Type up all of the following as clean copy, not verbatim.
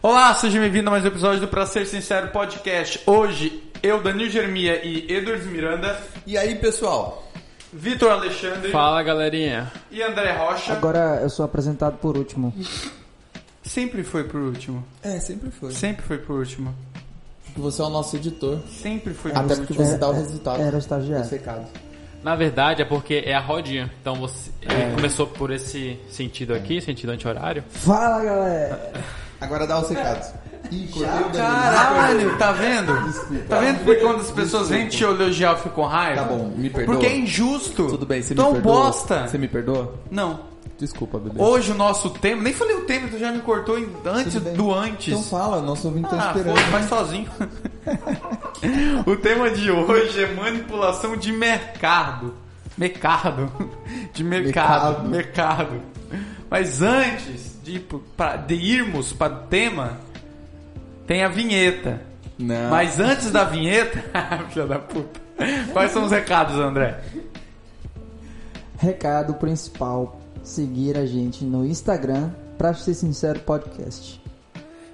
Olá, seja bem-vindo a mais um episódio do Pra Ser Sincero Podcast. Hoje, eu, Danilo Jeremia e Edwards Miranda. E aí, pessoal? Vitor Alexandre. Fala, galerinha. E André Rocha. Agora eu sou apresentado por último. Sempre foi por último. Sempre foi. Sempre foi por último. Você é o nosso editor. Sempre foi por Até último. porque você dá o resultado. Era estagiário. Dos recados. Na verdade é porque é a rodinha. Então você começou por esse sentido aqui, sentido anti-horário. Fala, galera! Agora dá os recados. Ih, cortei o Danilo. Caralho, tá vendo? Desculpa. Tá vendo porque quando as pessoas vêm te elogiar eu fico com raiva? Tá bom, me perdoa. Porque é injusto. Tudo bem, você tu me é um perdoa? bosta. Você me perdoa? Não. Desculpa, bebê. Hoje o nosso tema... Nem falei o tema, tu já me cortou antes Tudo bem. do antes. Então fala, nosso ouvinte tá esperando. Foda, faz sozinho. O tema de hoje é manipulação de mercado. Mercado. Mas antes de irmos para o tema, tem a vinheta. Não. Mas antes da vinheta... Filha da puta. Quais são os recados, André? Recado principal: seguir a gente no Instagram, Pra Ser Sincero Podcast.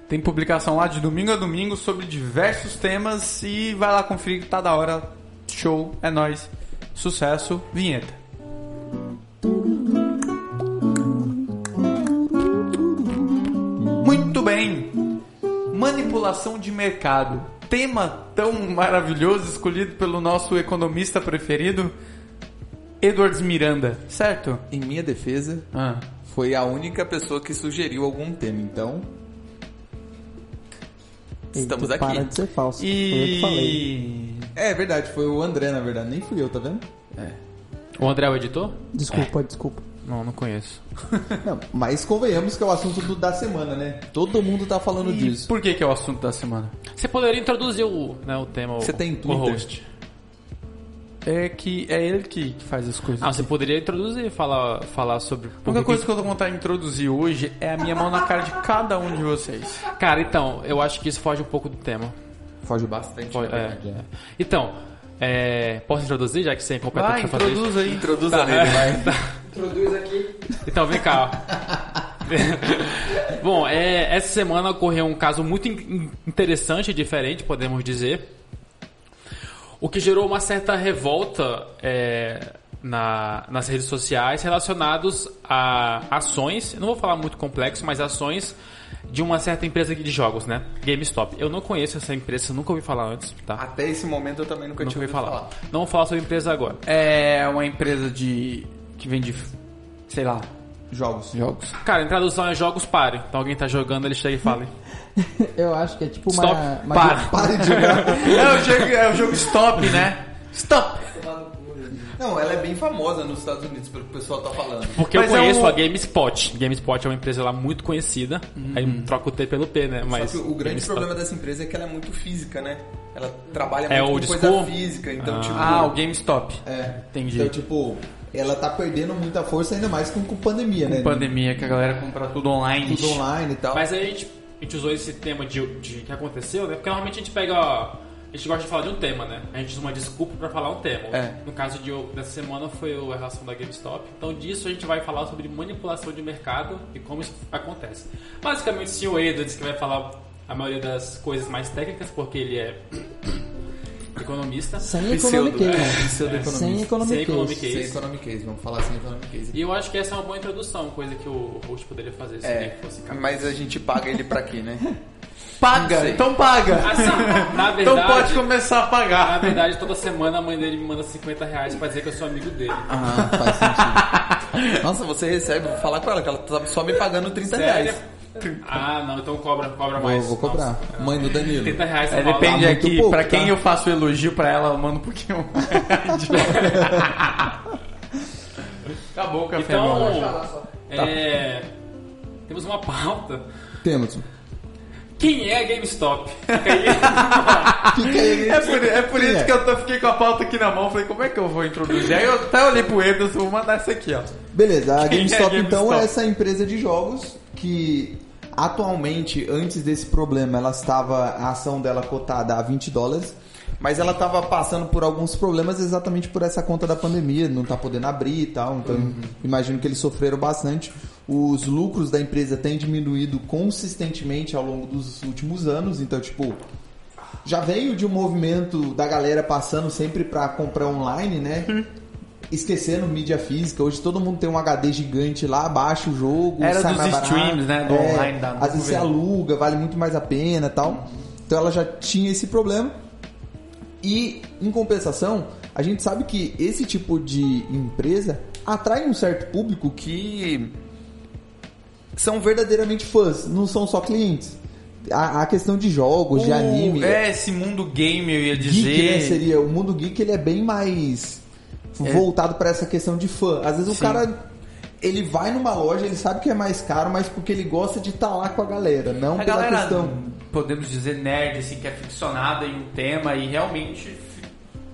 Tem publicação lá de domingo a domingo sobre diversos temas e vai lá conferir que tá da hora. Show, é nóis. Sucesso, vinheta. Muito bem. Manipulação de mercado. Tema tão maravilhoso escolhido pelo nosso economista preferido, Edwards Miranda, certo? Em minha defesa, foi a única pessoa que sugeriu algum tema, então... Estamos Eita, aqui. Para de ser falso. Foi eu que falei. É verdade, foi o André, na verdade. Nem fui eu, tá vendo? O André é o editor? Desculpa. Não conheço. Não, mas convenhamos que é o assunto da semana, né? Todo mundo tá falando E disso. por que é o assunto da semana? Você poderia introduzir o tema, Você tem o Twitter? host. É que é ele que faz as coisas. Você poderia introduzir, falar sobre... A única coisa que eu tô com vontade de introduzir hoje é a minha mão na cara de cada um de vocês. Cara, então, eu acho que isso foge um pouco do tema. Foge bastante, na verdade. Então, posso introduzir, já que você é competente Vai, pra fazer isso? introduz aí. Introduza nele, vai. Introduz aqui. Então, vem cá. Bom, essa semana ocorreu um caso muito interessante e diferente, podemos dizer. O que gerou uma certa revolta nas redes sociais relacionados a ações, eu não vou falar muito complexo, mas ações de uma certa empresa de jogos, né? GameStop. Eu não conheço essa empresa, nunca ouvi falar antes, tá? Até esse momento eu também nunca tinha ouvido falar. Não vou falar sobre a empresa agora. É uma empresa que vende, sei lá, Jogos. Cara, em tradução é jogos pare. Então alguém tá jogando, ele chega e fala. Eu acho que é tipo Stop, uma... para. Pare de jogar. É o jogo Stop, né? Stop! Não, ela é bem famosa nos Estados Unidos, pelo que o pessoal tá falando. Porque Mas eu conheço é um- a GameSpot. GameSpot é uma empresa lá muito conhecida. Aí troca o T pelo P, né? Mas Só que o grande GameSpot- problema dessa empresa é que ela é muito física, né? Ela trabalha É muito old com coisa school? física, então tipo... O GameStop. Entendi. Então tipo, ela tá perdendo muita força, ainda mais com pandemia, né? Pandemia, que a galera compra tudo online. Tudo online e tal. Mas aí a gente usou esse tema de que aconteceu, né? Porque normalmente a gente pega... A gente gosta de falar de um tema, né? A gente usa uma desculpa pra falar um tema. No caso dessa semana foi a relação da GameStop. Então disso a gente vai falar sobre manipulação de mercado e como isso acontece. Basicamente o senhor Edwards que vai falar a maioria das coisas mais técnicas, porque ele é economista. Sem economic case. Pseudo-economista. Sem economic Sem economic case. Sem case. economic case, vamos falar sem economic case. E eu acho que essa é uma boa introdução, coisa que o host poderia fazer se ele fosse capaz. Mas a gente paga ele pra quê, né? Paga, então paga. Assim, na verdade... Então pode começar a Na pagar. verdade, toda semana a mãe dele me manda R$50 pra dizer que eu sou amigo dele. Ah, faz sentido. Nossa, você recebe, vou falar com ela, que ela tá só me pagando R$30. Sério? Ah, não, então cobra mais. Vou cobrar. Nossa, Mãe do Danilo. R$30 É, não depende muito aqui, pouco, pra quem tá? eu faço elogio pra ela, eu mando um pouquinho mais. Acabou o café. mano. Então, temos uma pauta. Temos. Quem é a GameStop? Fica aí. É por isso que eu fiquei com a pauta aqui na mão. Falei, como é que eu vou introduzir? Aí eu até olhei pro Edson, vou mandar essa aqui, ó. Beleza, a Quem é GameStop então GameStop? é essa empresa de jogos que atualmente, antes desse problema, a ação dela cotada a $20, mas ela estava passando por alguns problemas exatamente por essa conta da pandemia, não tá podendo abrir e tal, então imagino que eles sofreram bastante. os lucros da empresa têm diminuído consistentemente ao longo dos últimos anos. Então, tipo, já veio de um movimento da galera passando sempre para comprar online, né? Esquecendo mídia física. Hoje todo mundo tem um HD gigante lá, baixa o jogo, era sai dos mais streams, barato, né? Do online da às vezes você aluga, vale muito mais a pena e tal. Então ela já tinha esse problema. E, em compensação, a gente sabe que esse tipo de empresa atrai um certo público que são verdadeiramente fãs, não são só clientes. A questão de jogos, de anime... esse mundo game, eu ia dizer... Geek, né, seria, o mundo geek ele é bem mais voltado para essa questão de fã. Às vezes o cara... Ele vai numa loja, ele sabe que é mais caro, mas porque ele gosta de estar lá com a galera, não a pela galera, questão... podemos dizer, nerd, assim, que é ficcionada em um tema e realmente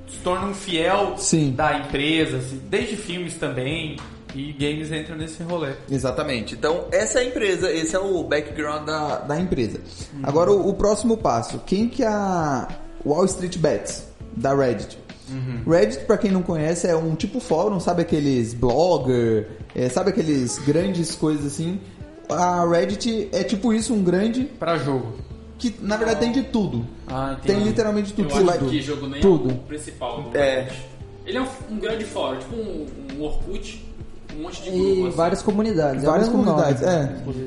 se torna um fiel da empresa, assim, desde filmes também, e games entram nesse rolê. Exatamente. Então, essa é a empresa, esse é o background da empresa. Agora, o próximo passo. Quem que é a Wall Street Bets, da Reddit? Reddit, pra quem não conhece, é um tipo fórum, sabe aqueles blogger, sabe aqueles grandes coisas assim. A Reddit é tipo isso, um grande... Pra jogo. Que na verdade tem de tudo. Entendi. Tem literalmente tudo. Eu acho que jogo nem tudo. É o principal. Ele é um grande fórum, tipo um Orkut, um monte de grupos. E assim. várias comunidades. Várias comunidades,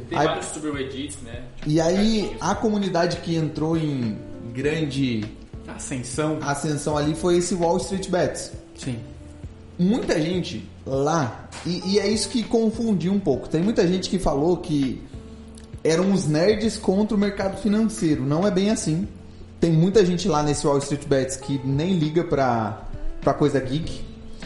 Tem vários subreddits, né? E aí, a comunidade que entrou em grande ascensão ali foi esse Wall Street Bets. Sim. Muita gente lá, e é isso que confundiu um pouco. Tem muita gente que falou que eram os nerds contra o mercado financeiro. Não é bem assim. Tem muita gente lá nesse Wall Street Bets que nem liga pra coisa geek.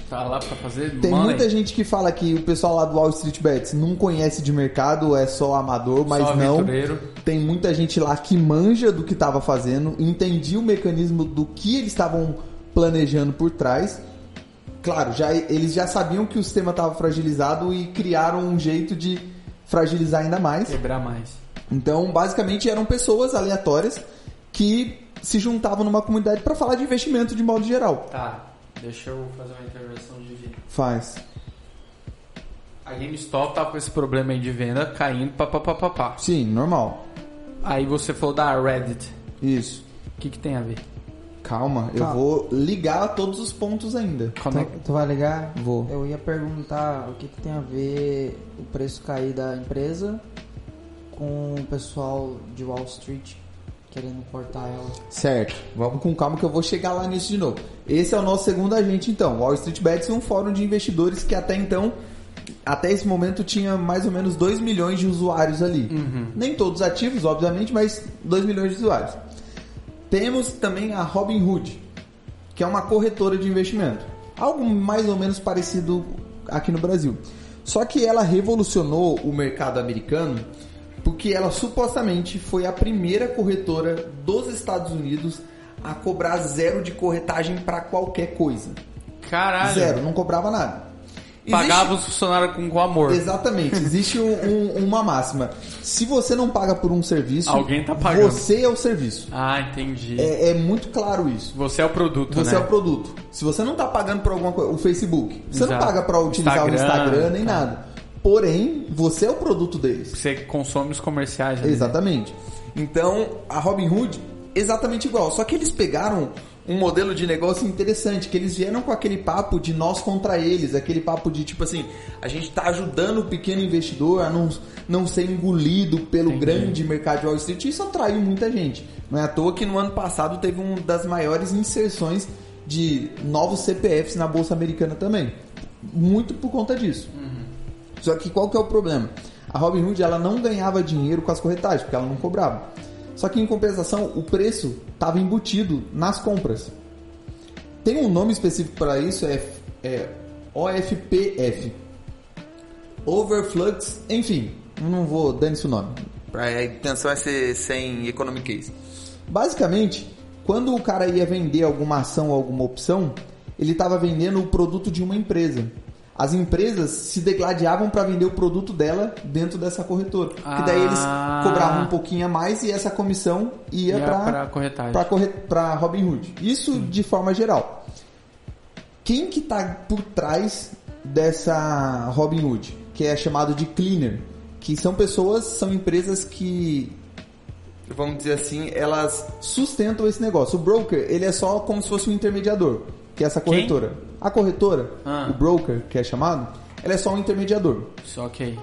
Tá lá pra fazer Tem money. muita gente que fala que o pessoal lá do Wall Street Bets não conhece de mercado, é só amador, mas só não. aventureiro. Tem muita gente lá que manja do que estava fazendo, entendia o mecanismo do que eles estavam planejando por trás. Claro, eles já sabiam que o sistema estava fragilizado e criaram um jeito de fragilizar ainda mais. Quebrar mais. Então, basicamente, eram pessoas aleatórias que se juntavam numa comunidade para falar de investimento de modo geral. Tá, deixa eu fazer uma intervenção de vídeo. Faz. A GameStop tá com esse problema aí de venda caindo, papapá. Sim, normal. Aí você falou da Reddit. Isso. O que tem a ver? Calma, eu vou ligar todos os pontos ainda. Tu vai ligar? Vou. Eu ia perguntar o que tem a ver o preço cair da empresa com o pessoal de Wall Street querendo cortar ela. Certo, vamos com calma que eu vou chegar lá nisso de novo. Esse é o nosso segundo agente então. Wall Street Bets é um fórum de investidores que até esse momento tinha mais ou menos 2 milhões de usuários ali. Nem todos ativos, obviamente, mas 2 milhões de usuários. Temos também a Robinhood, que é uma corretora de investimento. Algo mais ou menos parecido aqui no Brasil. Só que ela revolucionou o mercado americano porque ela supostamente foi a primeira corretora dos Estados Unidos a cobrar 0 de corretagem para qualquer coisa. Caralho. 0, não cobrava nada. Pagava os funcionários com amor. Exatamente. Existe uma máxima. Se você não paga por um serviço, alguém tá pagando. Você é o serviço. Ah, entendi. É muito claro isso. Você é o produto, Você né? é o produto. Se você não tá pagando por alguma coisa, o Facebook, você não paga para utilizar o Instagram nem nada. Porém, você é o produto deles. Você consome os comerciais. Né? Exatamente. Então, a Robinhood, exatamente igual. Só que eles pegaram um modelo de negócio interessante, que eles vieram com aquele papo de nós contra eles, aquele papo de tipo assim, a gente tá ajudando o pequeno investidor a não ser engolido pelo grande mercado de Wall Street. Isso atraiu muita gente. Não é à toa que no ano passado teve uma das maiores inserções de novos CPFs na Bolsa Americana também. Muito por conta disso. Só que qual que é o problema? A Robinhood ela não ganhava dinheiro com as corretagens, porque ela não cobrava. Só que em compensação, o preço estava embutido nas compras. Tem um nome específico para isso, é OFPF. Overflux, enfim, eu não vou dando esse nome. A intenção é ser sem economic case. Basicamente, quando o cara ia vender alguma ação ou alguma opção, ele estava vendendo o produto de uma empresa. As empresas se degladiavam para vender o produto dela dentro dessa corretora. E daí eles cobravam um pouquinho a mais e essa comissão ia para Robinhood. Isso de forma geral. Quem que está por trás dessa Robinhood? que é chamado de cleaner, que são empresas que, vamos dizer assim, elas sustentam esse negócio. O broker, ele é só como se fosse um intermediador, que é essa corretora. Quem? A corretora, o broker, que é chamado, ela é só um intermediador. Só ok.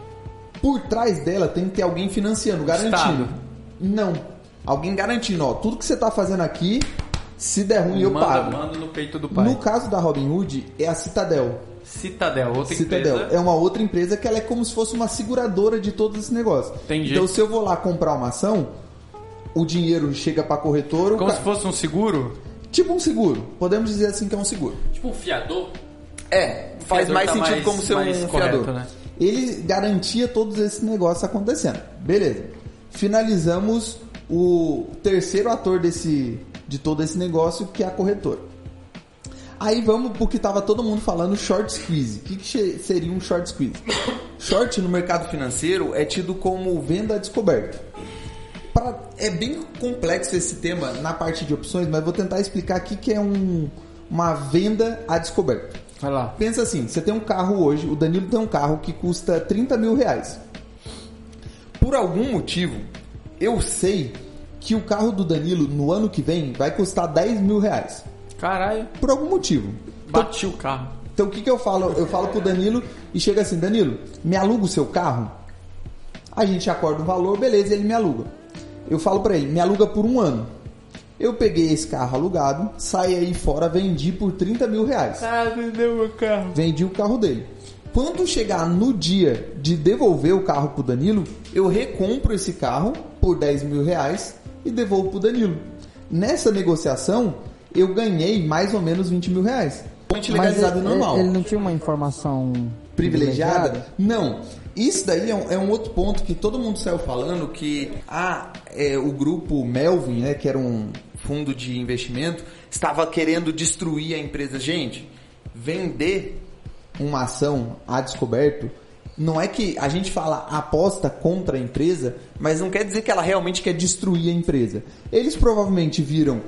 Por trás dela tem que ter alguém financiando, garantindo. Estado. Não. Alguém garantindo, ó, tudo que você tá fazendo aqui, se der ruim, eu pago. Manda no peito do pai. No caso da Robinhood, é a Citadel. Outra empresa. É uma outra empresa que ela é como se fosse uma seguradora de todos esses negócios. Entendi. Então, se eu vou lá comprar uma ação, o dinheiro chega pra corretora... Como se fosse um seguro? Tipo um seguro. Podemos dizer assim que é um seguro. Tipo um fiador? Faz mais sentido como ser um fiador. Né? Ele garantia todos esses negócios acontecendo. Beleza. Finalizamos o terceiro ator de todo esse negócio, que é a corretora. Aí vamos porque estava todo mundo falando short squeeze. O que seria um short squeeze? Short no mercado financeiro é tido como venda a descoberto. É bem complexo esse tema na parte de opções, mas vou tentar explicar aqui que é uma venda a descoberto. Vai lá. Pensa assim, você tem um carro hoje, o Danilo tem um carro que custa 30 mil reais. Por algum motivo, eu sei que o carro do Danilo no ano que vem vai custar 10 mil reais. Caralho. Por algum motivo. Bati o carro. Então o que eu falo? Eu falo pro Danilo e chega assim, Danilo, me aluga o seu carro? A gente acorda um valor, beleza, ele me aluga. Eu falo pra ele, me aluga por um ano. Eu peguei esse carro alugado, saí aí fora, vendi por 30 mil reais. Vendeu meu carro. Vendi o carro dele. Quando chegar no dia de devolver o carro pro Danilo, eu recompro esse carro por 10 mil reais e devolvo pro Danilo. Nessa negociação, eu ganhei mais ou menos 20 mil reais. Ponte legalizado normal. Ele não tinha uma informação privilegiada? Não. Isso daí é um outro ponto que todo mundo saiu falando que o grupo Melvin, né, que era um fundo de investimento, estava querendo destruir a empresa. Gente, vender uma ação a descoberto, não é que a gente fala aposta contra a empresa, mas não quer dizer que ela realmente quer destruir a empresa. Eles provavelmente viram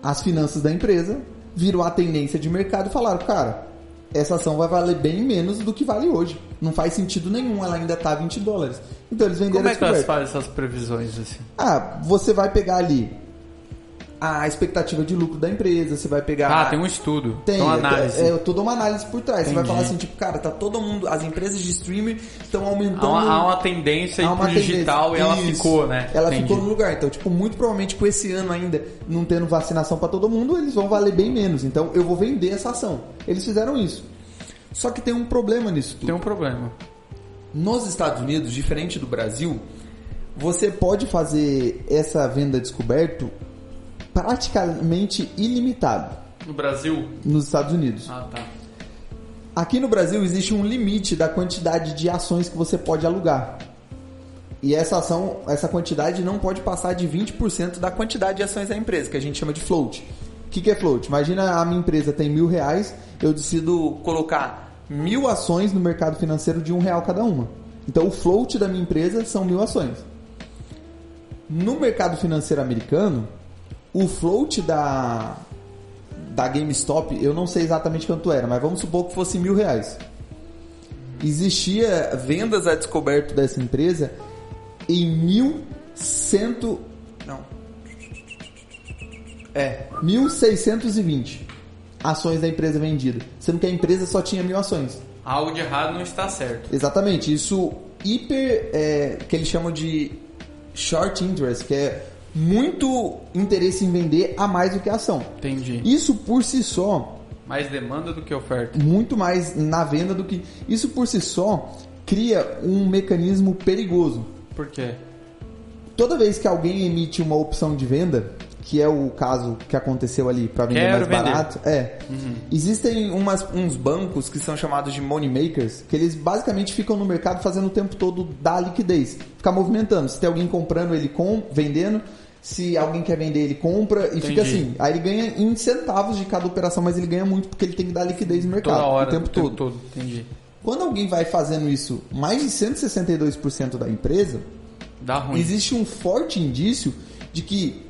as finanças da empresa, viram a tendência de mercado e falaram, cara, essa ação vai valer bem menos do que vale hoje. Não faz sentido nenhum, ela ainda tá $20. Então eles venderam. Como é que elas fazem essas previsões assim? Você vai pegar ali a expectativa de lucro da empresa, você vai pegar... tem um estudo, tem uma análise. Toda uma análise por trás. Entendi. Você vai falar assim, tipo, cara, tá todo mundo... As empresas de streaming estão aumentando... Há uma tendência aí pro digital e ela ficou, né? Ela ficou no lugar. Então, tipo, muito provavelmente com esse ano ainda não tendo vacinação pra todo mundo, eles vão valer bem menos. Então, eu vou vender essa ação. Eles fizeram isso. Só que tem um problema nisso tudo. Tem um problema. Nos Estados Unidos, diferente do Brasil, você pode fazer essa venda descoberto praticamente ilimitado. No Brasil? Nos Estados Unidos. Tá. Aqui no Brasil existe um limite da quantidade de ações que você pode alugar. E essa quantidade não pode passar de 20% da quantidade de ações da empresa, que a gente chama de float. O que é float? Imagina a minha empresa tem R$1.000, eu decido colocar 1.000 ações no mercado financeiro de R$1 cada uma. Então o float da minha empresa são 1.000 ações. No mercado financeiro americano, o float da GameStop, eu não sei exatamente quanto era, mas vamos supor que fosse R$1.000. Existia vendas a descoberto dessa empresa em 1.620 ações da empresa vendida, sendo que a empresa só tinha 1.000 ações. Algo de errado não está certo. Exatamente, isso que eles chamam de short interest, que é muito interesse em vender a mais do que a ação. Entendi. Isso por si só... Mais demanda do que oferta. Muito mais na venda do que... Isso por si só cria um mecanismo perigoso. Por quê? Toda vez que alguém emite uma opção de venda, que é o caso que aconteceu ali para vender mais barato, existem uns bancos que são chamados de money makers, que eles basicamente ficam no mercado fazendo o tempo todo da liquidez, ficar movimentando. Se tem alguém comprando, ele vendendo. Se alguém quer vender, ele compra e fica assim. Aí ele ganha em centavos de cada operação, mas ele ganha muito porque ele tem que dar liquidez no mercado. Toda hora, o tempo todo. Entendi. Quando alguém vai fazendo isso, mais de 162% da empresa, dá ruim. Existe um forte indício de que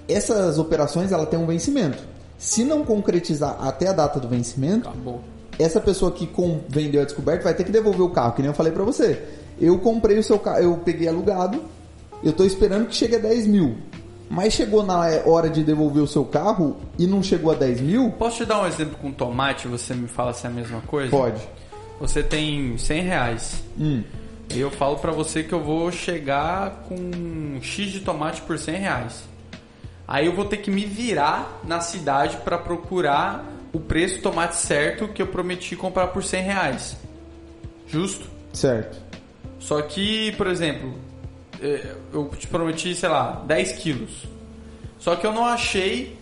essas operações ela tem um vencimento. Se não concretizar até a data do vencimento, acabou. essa pessoa que vendeu a descoberta vai ter que devolver o carro, que nem eu falei pra você. Eu comprei o seu carro, eu peguei alugado, eu tô esperando que chegue a 10 mil. Mas chegou na hora de devolver o seu carro e não chegou a 10 mil? Posso te dar um exemplo com tomate? Você me fala se é a mesma coisa? Pode. Você tem 100 reais. E eu falo pra você que eu vou chegar com um X de tomate por 100 reais. Aí eu vou ter que me virar na cidade pra procurar o preço do tomate certo que eu prometi comprar por 100 reais. Justo? Certo. Só que, por exemplo, eu te prometi, sei lá, 10 quilos. Só que eu não achei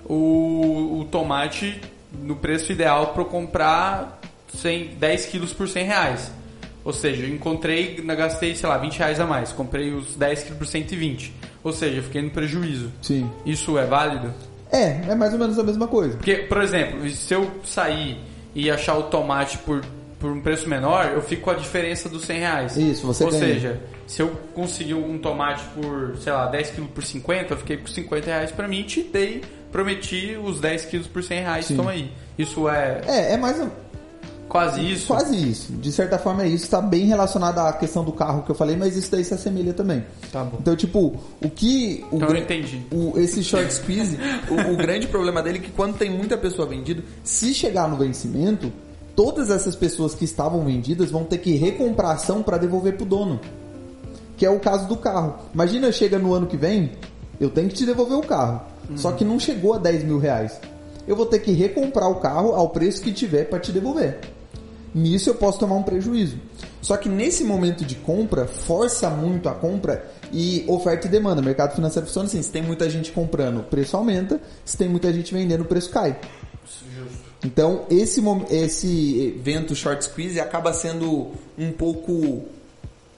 o tomate no preço ideal para eu comprar 10 quilos por 100 reais. Ou seja, eu gastei, sei lá, 20 reais a mais. Comprei os 10 quilos por 120. Ou seja, eu fiquei no prejuízo. Sim. Isso é válido? É mais ou menos a mesma coisa. Porque, por exemplo, se eu sair e achar o tomate por um preço menor, eu fico com a diferença dos 100 reais. Isso, você Ou ganha. seja, se eu conseguir um tomate por, sei lá, 10 quilos por 50, eu fiquei com 50 reais pra mim e prometi os 10 quilos por 100 reais, Sim. toma aí. Isso é... É mais... Quase isso? Quase isso. De certa forma é isso. Está bem relacionado à questão do carro que eu falei, mas isso daí se assemelha também. Tá bom. Então, tipo, Então eu entendi. Esse short squeeze, o grande problema dele é que quando tem muita pessoa vendida, se chegar no vencimento, todas essas pessoas que estavam vendidas vão ter que recomprar ação para devolver pro dono. Que é o caso do carro. Imagina, chega no ano que vem, eu tenho que te devolver o carro. Só que não chegou a 10 mil reais. Eu vou ter que recomprar o carro ao preço que tiver para te devolver. Nisso eu posso tomar um prejuízo. Só que nesse momento de compra, força muito a compra e oferta e demanda. O mercado financeiro funciona assim: se tem muita gente comprando, o preço aumenta. Se tem muita gente vendendo, o preço cai. Justo. Então esse evento short squeeze acaba sendo um pouco...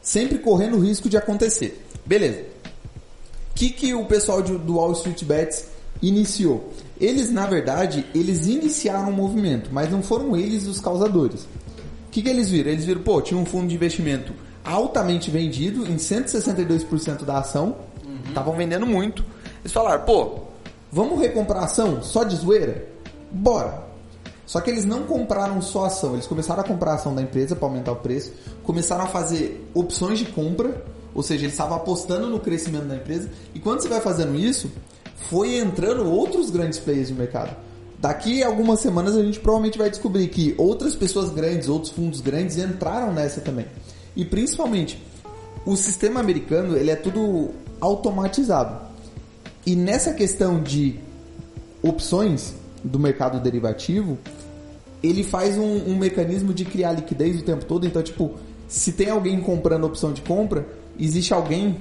sempre correndo o risco de acontecer. Beleza. O que o pessoal do Wall Street Bets iniciou? Eles, na verdade, iniciaram um movimento, mas não foram eles os causadores. O que eles viram? Eles viram, tinha um fundo de investimento altamente vendido, em 162% da ação, estavam vendendo muito. Eles falaram, vamos recomprar a ação só de zoeira? Bora! Só que eles não compraram só a ação, eles começaram a comprar a ação da empresa para aumentar o preço, começaram a fazer opções de compra, ou seja, eles estavam apostando no crescimento da empresa, e quando você vai fazendo isso, foi entrando outros grandes players no mercado. Daqui a algumas semanas a gente provavelmente vai descobrir que outras pessoas grandes, outros fundos grandes entraram nessa também. E principalmente, o sistema americano, ele é tudo automatizado. E nessa questão de opções do mercado derivativo, ele faz um mecanismo de criar liquidez o tempo todo. Então, tipo, se tem alguém comprando opção de compra, existe alguém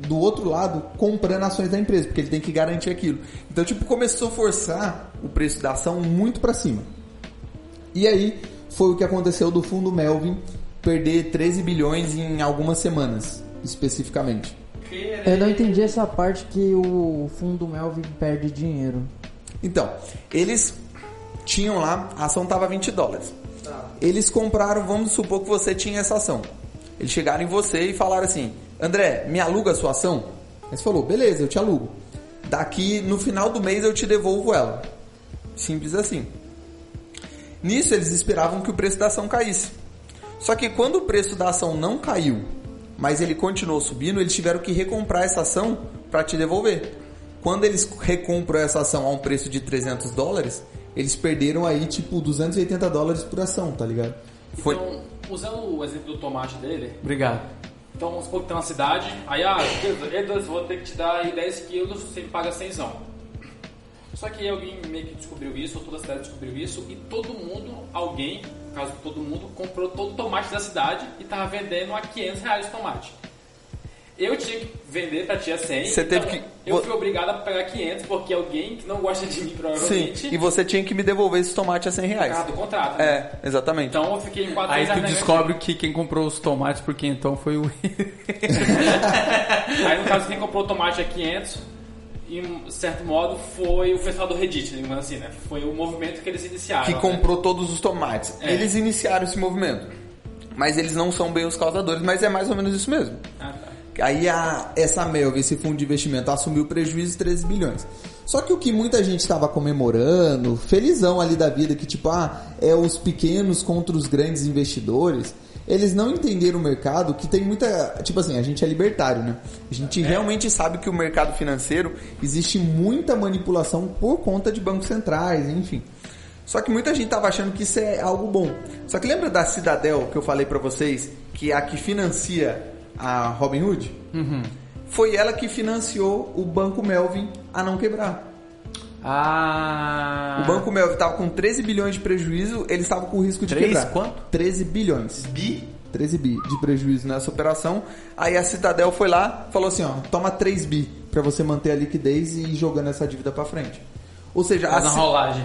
do outro lado comprando ações da empresa, porque ele tem que garantir aquilo. Então, tipo, começou a forçar o preço da ação muito para cima. E aí foi o que aconteceu do fundo Melvin perder 13 bilhões em algumas semanas, especificamente. Eu não entendi essa parte que o fundo Melvin perde dinheiro. Então, eles tinham lá, a ação estava $20. Eles compraram, vamos supor que você tinha essa ação. Eles chegaram em você e falaram assim: André, me aluga a sua ação? Aí você falou, beleza, eu te alugo. Daqui, no final do mês, eu te devolvo ela. Simples assim. Nisso, eles esperavam que o preço da ação caísse. Só que quando o preço da ação não caiu, mas ele continuou subindo, eles tiveram que recomprar essa ação para te devolver. Quando eles recompram essa ação a um preço de $300, eles perderam aí tipo $280 por ação, tá ligado? Então, usando o exemplo do tomate dele... Obrigado. Então, vamos supor que tá na cidade, aí, Edwards, vou ter que te dar aí 10 quilos, você me paga 100zão. Só que alguém meio que descobriu isso, ou toda a cidade descobriu isso, e todo mundo, alguém, no caso de todo mundo, comprou todo o tomate da cidade e tava vendendo a R$500 o tomate. Eu tinha que vender pra tia 100, você então teve que... eu fui obrigado a pegar 500, porque alguém que não gosta de mim, provavelmente... Sim, e você tinha que me devolver esse tomate a R$100. Por causa do contrato, né? É, exatamente. Então eu fiquei em 4 Aí reais tu descobre que quem comprou os tomates por quentão foi o... Aí no caso quem comprou o tomate a 500, em certo modo, foi o pessoal do Reddit, digamos assim, né? Foi o movimento que eles iniciaram. Que né? comprou todos os tomates. É. Eles iniciaram esse movimento. Mas eles não são bem os causadores, mas é mais ou menos isso mesmo. Ah, tá. Aí essa Melvin, esse fundo de investimento, assumiu prejuízo de 13 bilhões. Só que o que muita gente estava comemorando, felizão ali da vida, que tipo, é os pequenos contra os grandes investidores, eles não entenderam o mercado, que tem muita... Tipo assim, a gente é libertário, né? A gente realmente sabe que o mercado financeiro existe muita manipulação por conta de bancos centrais, enfim. Só que muita gente estava achando que isso é algo bom. Só que lembra da Citadel que eu falei para vocês, que é a que financia a Robinhood? Uhum. Foi ela que financiou o Banco Melvin a não quebrar. O Banco Melvin estava com 13 bilhões de prejuízo, eles estavam com o risco de quebrar. Quanto? 13 bilhões. 13 bi de prejuízo nessa operação. Aí a Citadel foi lá, falou assim, ó, toma 3 bi para você manter a liquidez e ir jogando essa dívida para frente. Ou seja, rolagem,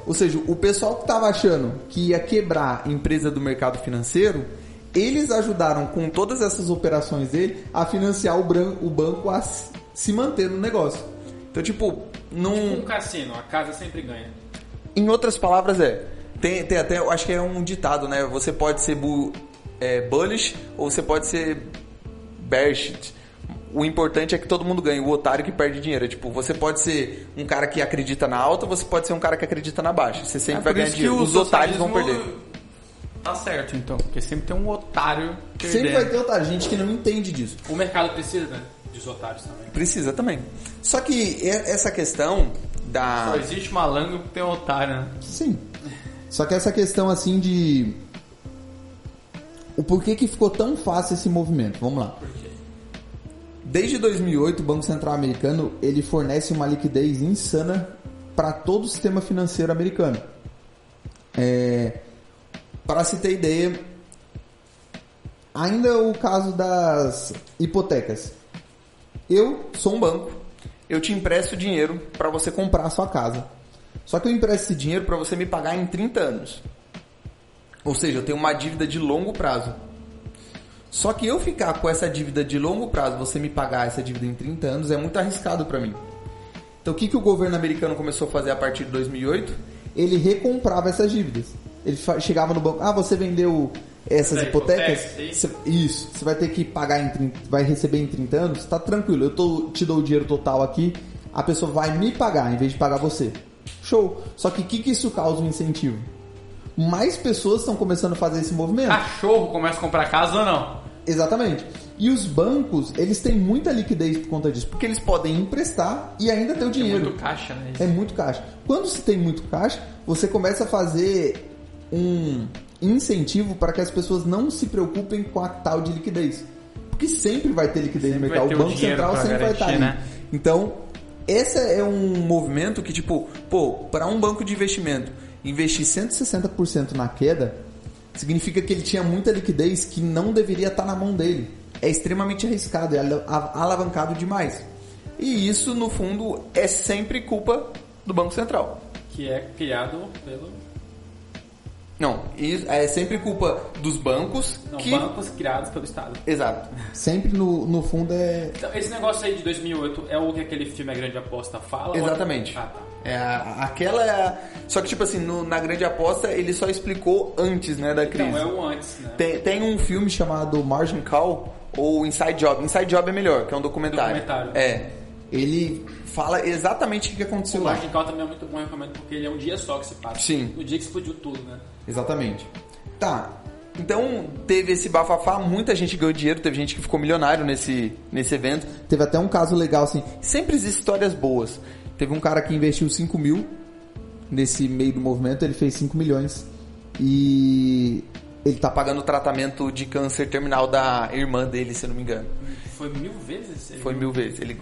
ou seja, o pessoal que estava achando que ia quebrar a empresa do mercado financeiro, eles ajudaram com todas essas operações dele a financiar o banco a se manter no negócio. Então, tipo, não... Tipo um cassino, a casa sempre ganha. Em outras palavras, tem até, eu acho que é um ditado, né? Você pode ser bullish ou você pode ser bearish. O importante é que todo mundo ganha, o otário que perde dinheiro. Tipo, você pode ser um cara que acredita na alta, você pode ser um cara que acredita na baixa. Você sempre vai ganhar dinheiro. Os otários vão perder. Tá certo, então. Porque sempre tem um otário perdendo. Sempre vai ter otário, gente que não entende disso. O mercado precisa, né? Dos otários também. Precisa também. Só que essa questão da... Só existe malandro que tem otário, né? Sim. Só que essa questão assim de... O porquê que ficou tão fácil esse movimento? Vamos lá. Por quê? Desde 2008, o Banco Central americano ele fornece uma liquidez insana para todo o sistema financeiro americano. Para se ter ideia, ainda o caso das hipotecas. Eu sou um banco, eu te empresto dinheiro para você comprar a sua casa. Só que eu empresto esse dinheiro para você me pagar em 30 anos. Ou seja, eu tenho uma dívida de longo prazo. Só que eu ficar com essa dívida de longo prazo, você me pagar essa dívida em 30 anos, é muito arriscado para mim. Então o que o governo americano começou a fazer a partir de 2008? Ele recomprava essas dívidas. Ele chegava no banco, você vendeu essas hipotecas? Isso, você vai ter que pagar vai receber em 30 anos? Tá tranquilo, eu te dou o dinheiro total aqui, a pessoa vai me pagar em vez de pagar você. Show! Só que o que isso causa um incentivo? Mais pessoas estão começando a fazer esse movimento. Cachorro começa a comprar casa ou não? Exatamente. E os bancos, eles têm muita liquidez por conta disso, porque eles podem emprestar e ainda ter o dinheiro. É muito caixa, né? É muito caixa. Quando se tem muito caixa, você começa a fazer um incentivo para que as pessoas não se preocupem com a tal de liquidez. Porque sempre vai ter liquidez no mercado. O Banco Central sempre vai estar ali. Né? Então, esse é um movimento que, tipo, para um banco de investimento investir 160% na queda, significa que ele tinha muita liquidez que não deveria estar na mão dele. É extremamente arriscado, é alavancado demais. E isso, no fundo, é sempre culpa do Banco Central. Que é criado pelo... Não, isso é sempre culpa dos bancos. Bancos criados pelo Estado. Exato. Sempre no fundo é... Então, esse negócio aí de 2008 é o que aquele filme A Grande Aposta fala? Exatamente. Tá. Só que, tipo assim, na Grande Aposta ele só explicou antes, né, da crise. Então, é o antes, né? Tem um filme chamado Margin Call ou Inside Job. Inside Job é melhor, que é um documentário. Ele fala exatamente o que aconteceu lá. O Margin Call também é muito bom, eu recomendo, porque ele é um dia só que se passa. Sim. No dia que explodiu tudo, né? Exatamente. Tá. Então, teve esse bafafá, muita gente ganhou dinheiro, teve gente que ficou milionário nesse evento. Teve até um caso legal, assim, sempre existem histórias boas. Teve um cara que investiu 5 mil nesse meio do movimento, ele fez 5 milhões e ele tá pagando o tratamento de câncer terminal da irmã dele, se eu não me engano. Foi 1000 vezes? Foi 1000 vezes.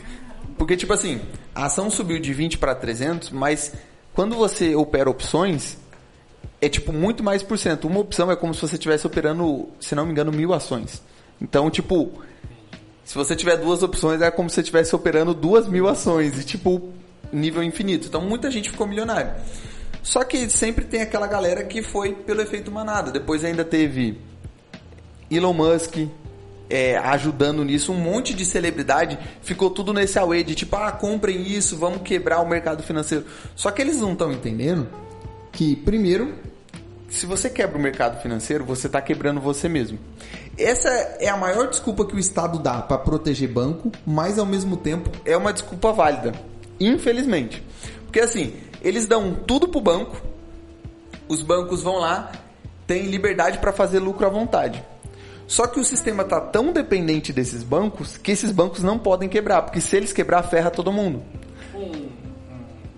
Porque, tipo assim, a ação subiu de 20 para 300, mas quando você opera opções, é tipo muito mais por cento. Uma opção é como se você estivesse operando, se não me engano, 1000 ações. Então, tipo, se você tiver 2 opções, é como se você estivesse operando 2000 ações. E, tipo, nível infinito. Então, muita gente ficou milionária. Só que sempre tem aquela galera que foi pelo efeito manada. Depois ainda teve Elon Musk ajudando nisso. Um monte de celebridade ficou tudo nesse away de tipo, comprem isso, vamos quebrar o mercado financeiro. Só que eles não estão entendendo que, primeiro, se você quebra o mercado financeiro, você está quebrando você mesmo. Essa é a maior desculpa que o Estado dá para proteger banco, mas ao mesmo tempo é uma desculpa válida. Infelizmente. Porque assim, eles dão tudo pro banco, os bancos vão lá, têm liberdade para fazer lucro à vontade. Só que o sistema tá tão dependente desses bancos que esses bancos não podem quebrar, porque se eles quebrar, ferra todo mundo. Um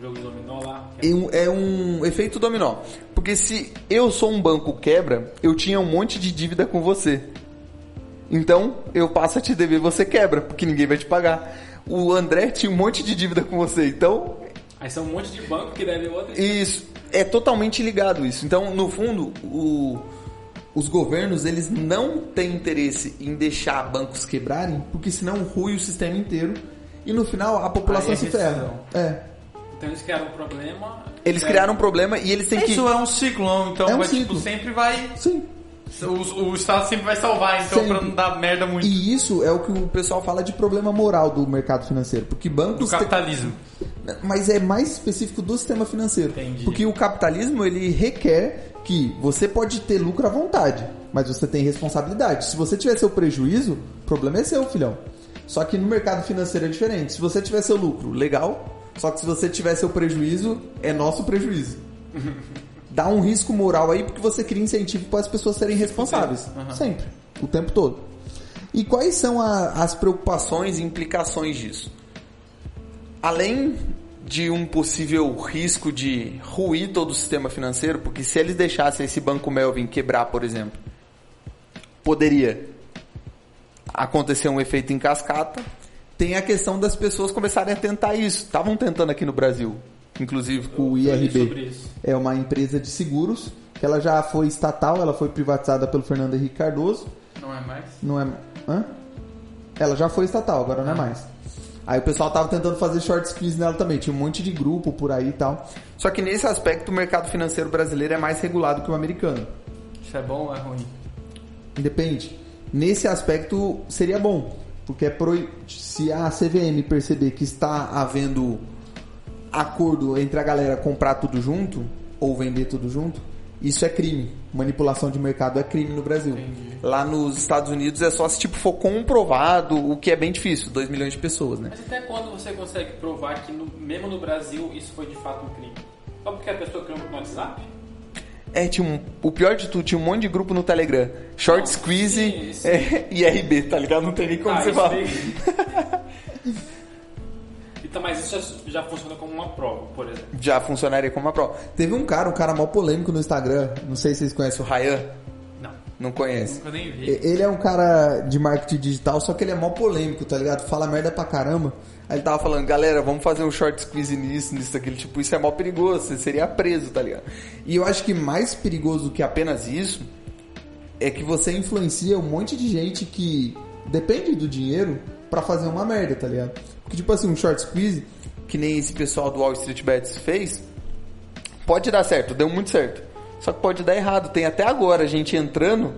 jogo de dominó lá. É um efeito dominó. Porque se eu sou um banco quebra, eu tinha um monte de dívida com você. Então, eu passo a te dever, você quebra, porque ninguém vai te pagar. O André tinha um monte de dívida com você, então... Aí são um monte de banco que deve outro. Isso, é totalmente ligado isso. Então, no fundo, os governos, eles não têm interesse em deixar bancos quebrarem, porque senão rui o sistema inteiro e no final a população se ferra. Então eles criaram um problema... Eles criaram um problema e eles têm que... Isso é um ciclo, então vai, ciclo. tipo, sempre vai... Sim. O Estado sempre vai salvar, então, sempre. pra não dar merda muito. E isso é o que o pessoal fala de problema moral do mercado financeiro. Porque bancos... Do capitalismo. Mas é mais específico do sistema financeiro. Entendi. Porque o capitalismo, ele requer que você pode ter lucro à vontade, mas você tem responsabilidade. Se você tiver seu prejuízo, o problema é seu, filhão. Só que no mercado financeiro é diferente. Se você tiver seu lucro, legal. Só que se você tiver seu prejuízo, é nosso prejuízo. Dá um risco moral aí porque você cria incentivo para as pessoas serem responsáveis. Sempre. O tempo todo. E quais são as preocupações e implicações disso? Além de um possível risco de ruir todo o sistema financeiro, porque se eles deixassem esse Banco Melvin quebrar, por exemplo, poderia acontecer um efeito em cascata. Tem a questão das pessoas começarem a tentar isso. Estavam tentando aqui no Brasil, inclusive com o IRB. É uma empresa de seguros, que ela já foi estatal, ela foi privatizada pelo Fernando Henrique Cardoso. Não é mais? Não é... Hã? Ela já foi estatal, agora não é mais. Aí o pessoal tava tentando fazer short squeeze nela também. Tinha um monte de grupo por aí e tal. Só que nesse aspecto o mercado financeiro brasileiro é mais regulado que o americano. Isso é bom ou é ruim? Independe. Nesse aspecto seria bom. Porque se a CVM perceber que está havendo acordo entre a galera comprar tudo junto ou vender tudo junto, isso é crime. Manipulação de mercado é crime no Brasil. Entendi. Lá nos Estados Unidos é só se tipo, for comprovado, o que é bem difícil, 2 milhões de pessoas, né? Mas até quando você consegue provar que mesmo no Brasil isso foi de fato um crime? Só porque a pessoa criou no WhatsApp? O pior de tudo, tinha um monte de grupo no Telegram. Short Squeeze e IRB, tá ligado? Não tem nem como você falar. Então, mas isso já funciona como uma prova, por exemplo? Já funcionaria como uma prova. Teve um cara mó polêmico no Instagram, não sei se vocês conhecem o Ryan. Não conhece. Nunca nem vi. Ele é um cara de marketing digital, só que ele é mó polêmico, tá ligado? Fala merda pra caramba. Aí ele tava falando, galera, vamos fazer um short squeeze nisso, aquilo. Tipo, isso é mó perigoso, você seria preso, tá ligado? E eu acho que mais perigoso do que apenas isso é que você influencia um monte de gente que depende do dinheiro pra fazer uma merda, tá ligado? Porque, tipo assim, um short squeeze, que nem esse pessoal do Wall Street Bets fez, pode dar certo, deu muito certo. Só que pode dar errado. Tem até agora gente entrando,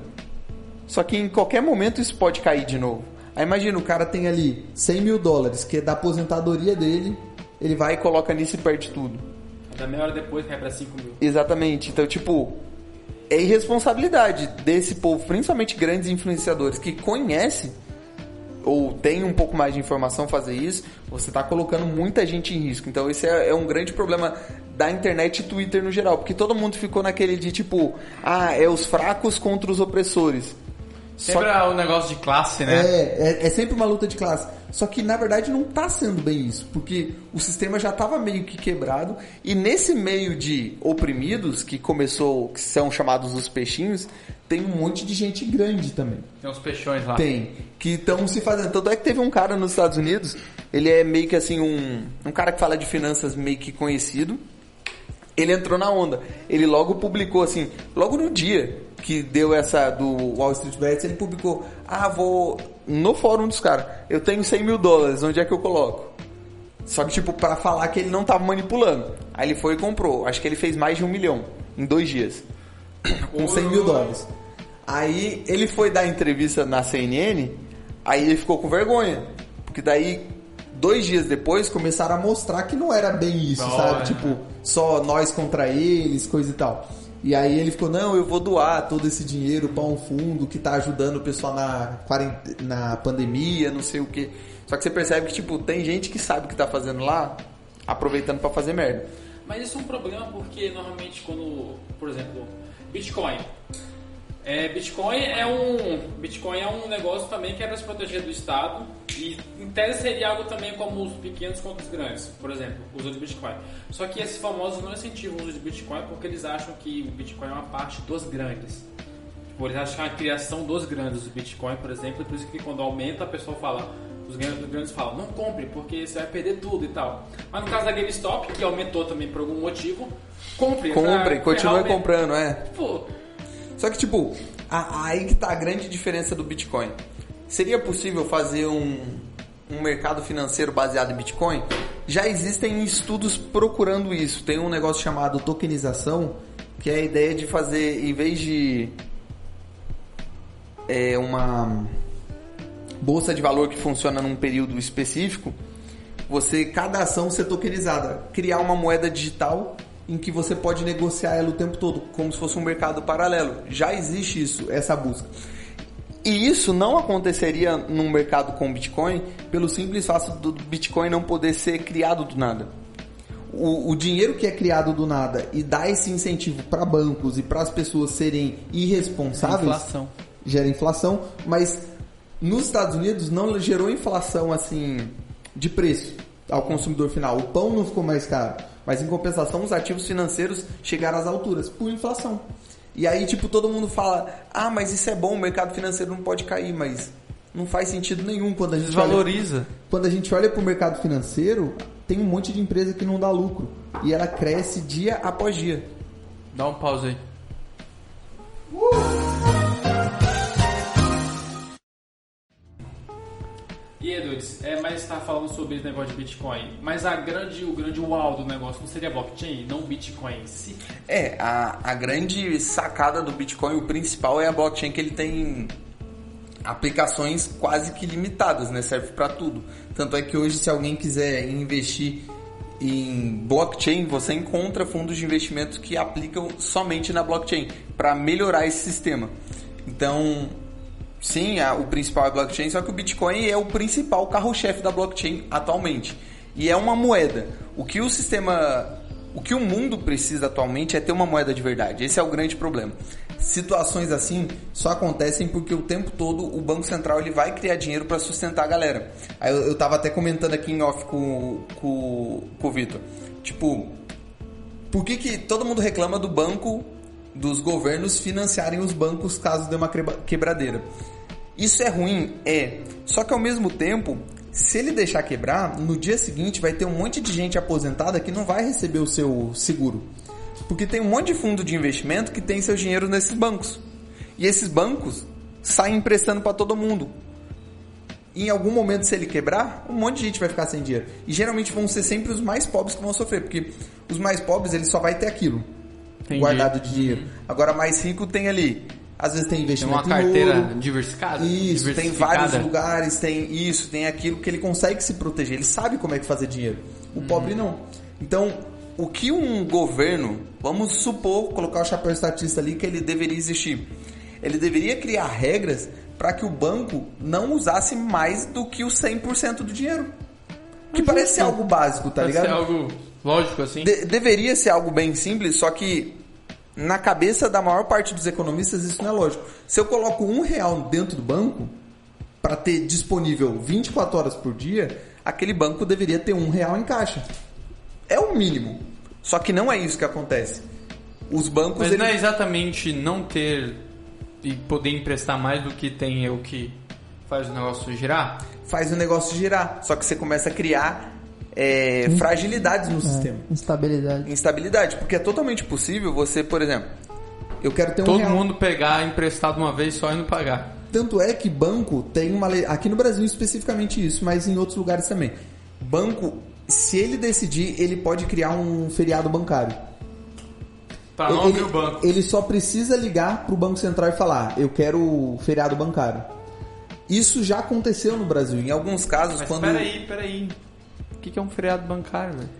só que em qualquer momento isso pode cair de novo. Aí imagina, o cara tem ali $100 mil, que é da aposentadoria dele, ele vai e coloca nisso e perde tudo. Da meia hora depois cai pra 5 mil. Exatamente. Então, tipo, é irresponsabilidade desse povo, principalmente grandes influenciadores, que conhecem ou tem um pouco mais de informação fazer isso, você está colocando muita gente em risco. Então esse é um grande problema da internet e Twitter no geral, porque todo mundo ficou naquele de tipo, é os fracos contra os opressores. Sempre é um negócio de classe, né? É sempre uma luta de classe. Só que na verdade não está sendo bem isso, porque o sistema já estava meio que quebrado e nesse meio de oprimidos, que são chamados os peixinhos, tem um monte de gente grande também. Tem uns peixões lá. Tem, que estão se fazendo. Tanto é que teve um cara nos Estados Unidos, ele é meio que assim, um cara que fala de finanças meio que conhecido. Ele entrou na onda. Ele logo publicou assim, logo no dia que deu essa do Wall Street Bets, ele publicou, vou no fórum dos caras, eu tenho $100 mil, onde é que eu coloco? Só que tipo, pra falar que ele não tava manipulando. Aí ele foi e comprou, acho que ele fez mais de 1 milhão em 2 dias. Com $100 mil. Aí ele foi dar entrevista na CNN, aí ele ficou com vergonha, porque daí 2 dias depois começaram a mostrar que não era bem isso, sabe? Tipo, só nós contra eles, coisa e tal. E aí ele ficou, não, eu vou doar todo esse dinheiro para um fundo que tá ajudando o pessoal na pandemia, não sei o quê. Só que você percebe que, tipo, tem gente que sabe o que tá fazendo lá aproveitando para fazer merda. Mas isso é um problema porque normalmente quando, por exemplo, Bitcoin é um negócio também que é para se proteger do Estado e em tese seria algo também como os pequenos contra os grandes, por exemplo, o uso de Bitcoin. Só que esses famosos não incentivam o uso de Bitcoin porque eles acham que o Bitcoin é uma parte dos grandes. Tipo, eles acham que é uma criação dos grandes, o Bitcoin, por exemplo, e por isso que quando aumenta a pessoa fala, os grandes falam, não compre porque você vai perder tudo e tal. Mas no caso da GameStop, que aumentou também por algum motivo, compre, continue comprando, Pô. Só que, tipo, aí que tá a grande diferença do Bitcoin. Seria possível fazer um mercado financeiro baseado em Bitcoin? Já existem estudos procurando isso. Tem um negócio chamado tokenização, que é a ideia de fazer, em vez de uma bolsa de valor que funciona num período específico, cada ação ser tokenizada. Criar uma moeda digital em que você pode negociar ela o tempo todo, como se fosse um mercado paralelo. Já existe isso, essa busca. E isso não aconteceria num mercado com Bitcoin pelo simples fato do Bitcoin não poder ser criado do nada. O dinheiro que é criado do nada e dá esse incentivo para bancos e para as pessoas serem irresponsáveis gera inflação, mas nos Estados Unidos não gerou inflação assim de preço ao consumidor final. O pão não ficou mais caro, mas em compensação os ativos financeiros chegaram às alturas por inflação. E aí, tipo, todo mundo fala, mas isso é bom, o mercado financeiro não pode cair, mas não faz sentido nenhum quando a gente desvaloriza. Quando a gente olha para o mercado financeiro, tem um monte de empresa que não dá lucro e ela cresce dia após dia. Dá um pause aí. E Edwards, mas você estava falando sobre esse negócio de Bitcoin, mas o grande uau do negócio não seria blockchain, não Bitcoin em si? A grande sacada do Bitcoin, o principal é a blockchain, que ele tem aplicações quase que limitadas, né? Serve para tudo. Tanto é que hoje, se alguém quiser investir em blockchain, você encontra fundos de investimento que aplicam somente na blockchain para melhorar esse sistema. Então, sim, o principal é blockchain, só que o Bitcoin é o principal carro-chefe da blockchain atualmente. E é uma moeda. O que o mundo precisa atualmente é ter uma moeda de verdade. Esse é o grande problema. Situações assim só acontecem porque o tempo todo o Banco Central ele vai criar dinheiro para sustentar a galera. Aí eu tava até comentando aqui em off com o Vitor. Tipo, por que todo mundo reclama dos governos financiarem os bancos caso dê uma quebradeira? Isso é ruim? Só que ao mesmo tempo, se ele deixar quebrar, no dia seguinte vai ter um monte de gente aposentada que não vai receber o seu seguro. Porque tem um monte de fundo de investimento que tem seu dinheiro nesses bancos. E esses bancos saem emprestando para todo mundo. E em algum momento, se ele quebrar, um monte de gente vai ficar sem dinheiro. E geralmente vão ser sempre os mais pobres que vão sofrer. Porque os mais pobres, ele só vai ter aquilo. Entendi. Guardado de dinheiro. Agora, mais rico tem ali. Às vezes tem investimento em ouro. Tem uma carteira diversificada. Isso, tem vários lugares, tem isso, tem aquilo que ele consegue se proteger. Ele sabe como é que fazer dinheiro. O pobre não. Então, o que um governo, vamos supor, colocar o chapéu estatista ali, que ele deveria existir. Ele deveria criar regras para que o banco não usasse mais do que o 100% do dinheiro. Que parece ser algo básico, tá ligado? Parece ser algo lógico, assim. Deveria ser algo bem simples, só que na cabeça da maior parte dos economistas isso não é lógico. Se eu coloco R$1 dentro do banco, para ter disponível 24 horas por dia, aquele banco deveria ter R$1 em caixa. É o mínimo. Só que não é isso que acontece. Os bancos... Mas não é exatamente não ter e poder emprestar mais do que tem o que faz o negócio girar? Faz o negócio girar. Só que você começa a criar fragilidades no sistema. Instabilidade. Porque é totalmente possível você, por exemplo... Eu quero ter todo mundo pegar emprestado uma vez só e não pagar. Tanto é que banco tem uma lei... Aqui no Brasil especificamente isso, mas em outros lugares também. Banco... Se ele decidir, ele pode criar um feriado bancário. Para não abrir o banco. Ele só precisa ligar para o Banco Central e falar, eu quero feriado bancário. Isso já aconteceu no Brasil. Em alguns casos, mas quando... Peraí. O que é um feriado bancário, velho?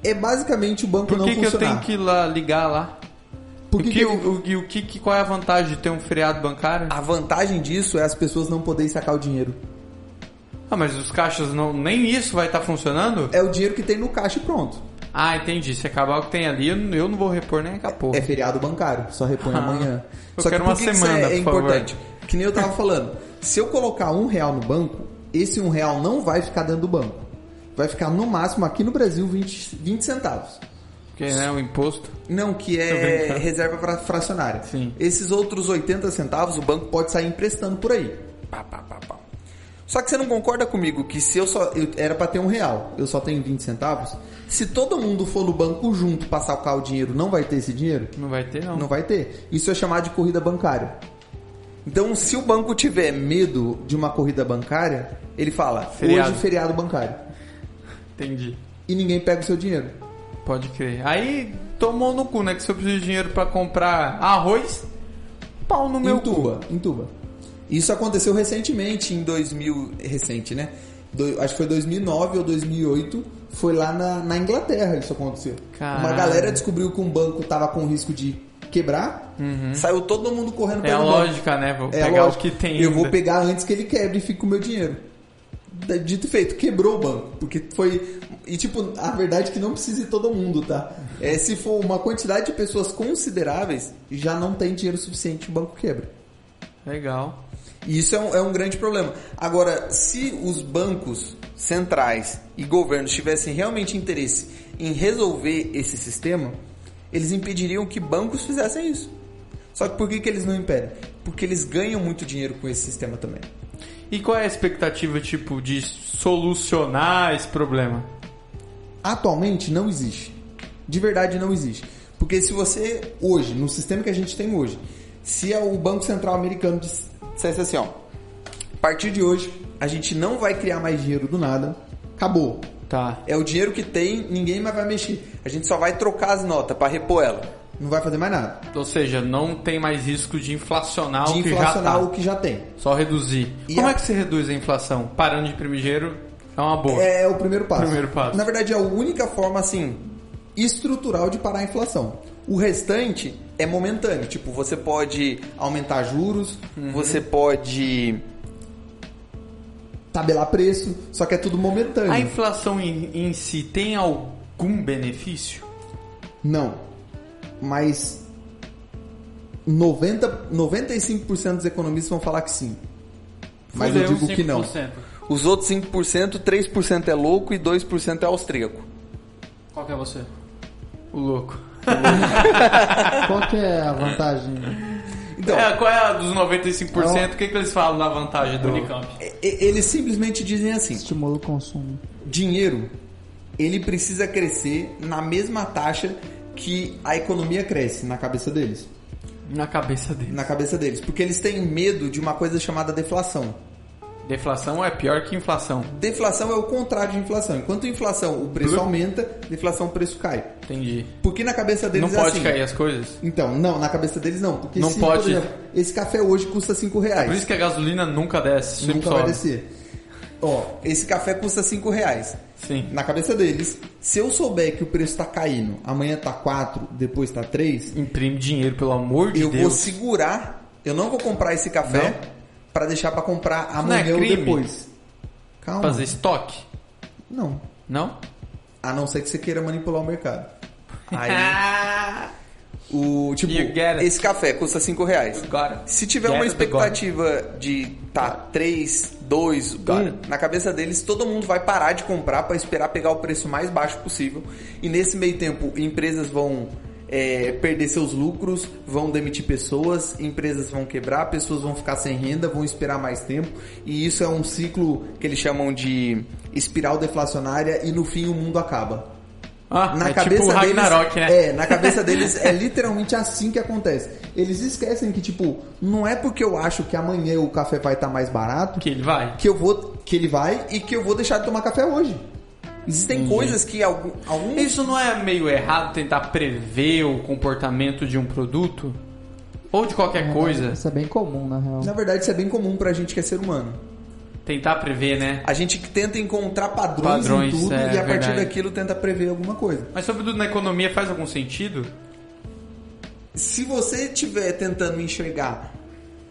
É basicamente o banco não funcionar. Por que eu tenho que ir lá, ligar lá? Qual é a vantagem de ter um feriado bancário? A vantagem disso é as pessoas não poderem sacar o dinheiro. Ah, mas os caixas nem isso vai estar funcionando? É o dinheiro que tem no caixa e pronto. Ah, entendi. Se acabar o que tem ali, eu não vou repor nem a porra. É feriado bancário, só repõe amanhã. Eu Só quero que uma semana, isso é por favor. importante. Que nem eu tava falando. Se eu colocar R$1 no banco, esse R$1 não vai ficar dentro do banco. Vai ficar no máximo aqui no Brasil 20 centavos. Porque, né, o imposto. Não, que é reserva fracionária. Sim. Esses outros 80 centavos o banco pode sair emprestando por aí. Pá. Só que você não concorda comigo que se eu era para ter R$1, eu só tenho 20 centavos? Se todo mundo for no banco junto pra sacar o dinheiro, não vai ter esse dinheiro? Não vai ter, não. Não vai ter. Isso é chamado de corrida bancária. Então, se o banco tiver medo de uma corrida bancária, ele fala, Feriado. hoje feriado bancário. Entendi. E ninguém pega o seu dinheiro. Pode crer. Aí tomou no cu, né? Que se eu preciso de dinheiro pra comprar arroz, pau no meu cu. Entuba. Isso aconteceu recentemente, em 2000... Recente, né? Acho que foi 2009 ou 2008. Foi lá na Inglaterra isso aconteceu. Caralho. Uma galera descobriu que um banco tava com risco de quebrar. Saiu todo mundo correndo É a pelo lógica, banco. né? Vou É a pegar o lógica. que tem Eu ainda. vou pegar antes que ele quebre e fique com o meu dinheiro. Dito e feito, quebrou o banco. Porque foi... E tipo, a verdade é que não precisa de todo mundo, tá? Se for uma quantidade de pessoas consideráveis, já não tem dinheiro suficiente, o banco quebra. Legal. E isso é um grande problema. Agora, se os bancos centrais e governos tivessem realmente interesse em resolver esse sistema, eles impediriam que bancos fizessem isso. Só que por que eles não impedem? Porque eles ganham muito dinheiro com esse sistema também. E qual é a expectativa, tipo, de solucionar esse problema? Atualmente não existe. De verdade não existe. Porque se você, hoje, no sistema que a gente tem hoje, se o Banco Central americano dissesse assim, ó, a partir de hoje, a gente não vai criar mais dinheiro do nada, acabou. Tá. É o dinheiro que tem, ninguém mais vai mexer. A gente só vai trocar as notas para repor ela. Não vai fazer mais nada. Ou seja, não tem mais risco de inflacionar De o que inflacionar já tá. o que já tem. Só reduzir. E Como é que você reduz a inflação? Parando de imprimir dinheiro é uma boa. É o primeiro passo. Primeiro passo. Na verdade, é a única forma, assim, estrutural de parar a inflação. O restante é momentâneo. Tipo, você pode aumentar juros, você pode tabelar preço, só que é tudo momentâneo. A inflação em si tem algum benefício? Não. Mas 95% dos economistas vão falar que sim. Mas Fudeu, eu digo que não. 5%. Os outros 5%, 3% é louco e 2% é austríaco. Qual que é você? O louco. Qual que é a vantagem? Então, Qual é a dos 95%? O que eles falam da vantagem do Unicamp. eles simplesmente dizem assim: Estimula o consumo. dinheiro, ele precisa crescer na mesma taxa que a economia cresce na cabeça deles. Na cabeça deles. Na cabeça deles. Porque eles têm medo de uma coisa chamada deflação. Deflação é pior que inflação. Deflação é o contrário de inflação. Enquanto inflação, o preço aumenta, deflação, o preço cai. Entendi. Porque na cabeça deles Não é pode assim. cair as coisas? Então, não, na cabeça deles não. Porque Não se, pode. por exemplo, esse café hoje custa R$5. Por isso que a gasolina nunca desce. Sempre Nunca sobe. vai descer. Ó, esse café custa R$5. Sim. Na cabeça deles, se eu souber que o preço tá caindo, amanhã tá 4, depois tá 3, Imprime dinheiro, pelo amor de eu Deus. vou segurar, eu não vou comprar esse café pra deixar pra comprar Isso não é amanhã ou crime? depois. Calma. Fazer estoque? Não. Não? A não ser que você queira manipular o mercado. Aí, You get it. esse café custa R$5. Agora. Se tiver Get uma it, expectativa de 3, 2, 1, na cabeça deles, todo mundo vai parar de comprar para esperar pegar o preço mais baixo possível. E nesse meio tempo, empresas vão perder seus lucros, vão demitir pessoas, empresas vão quebrar, pessoas vão ficar sem renda, vão esperar mais tempo. E isso é um ciclo que eles chamam de espiral deflacionária e no fim o mundo acaba. Na cabeça tipo o Ragnarok, deles, né? Na cabeça deles é literalmente assim que acontece. Eles esquecem que, tipo, não é porque eu acho que amanhã o café vai estar mais barato Que ele vai. que ele vai e que eu vou deixar de tomar café hoje. Existem coisas que alguns... Isso não é meio errado tentar prever o comportamento de um produto? Ou de qualquer coisa? Isso é bem comum, na real. Na verdade, isso é bem comum pra gente que é ser humano. Tentar prever, né? A gente tenta encontrar padrões em tudo e a partir verdade. daquilo tenta prever alguma coisa. Mas sobretudo na economia faz algum sentido? Se você estiver tentando enxergar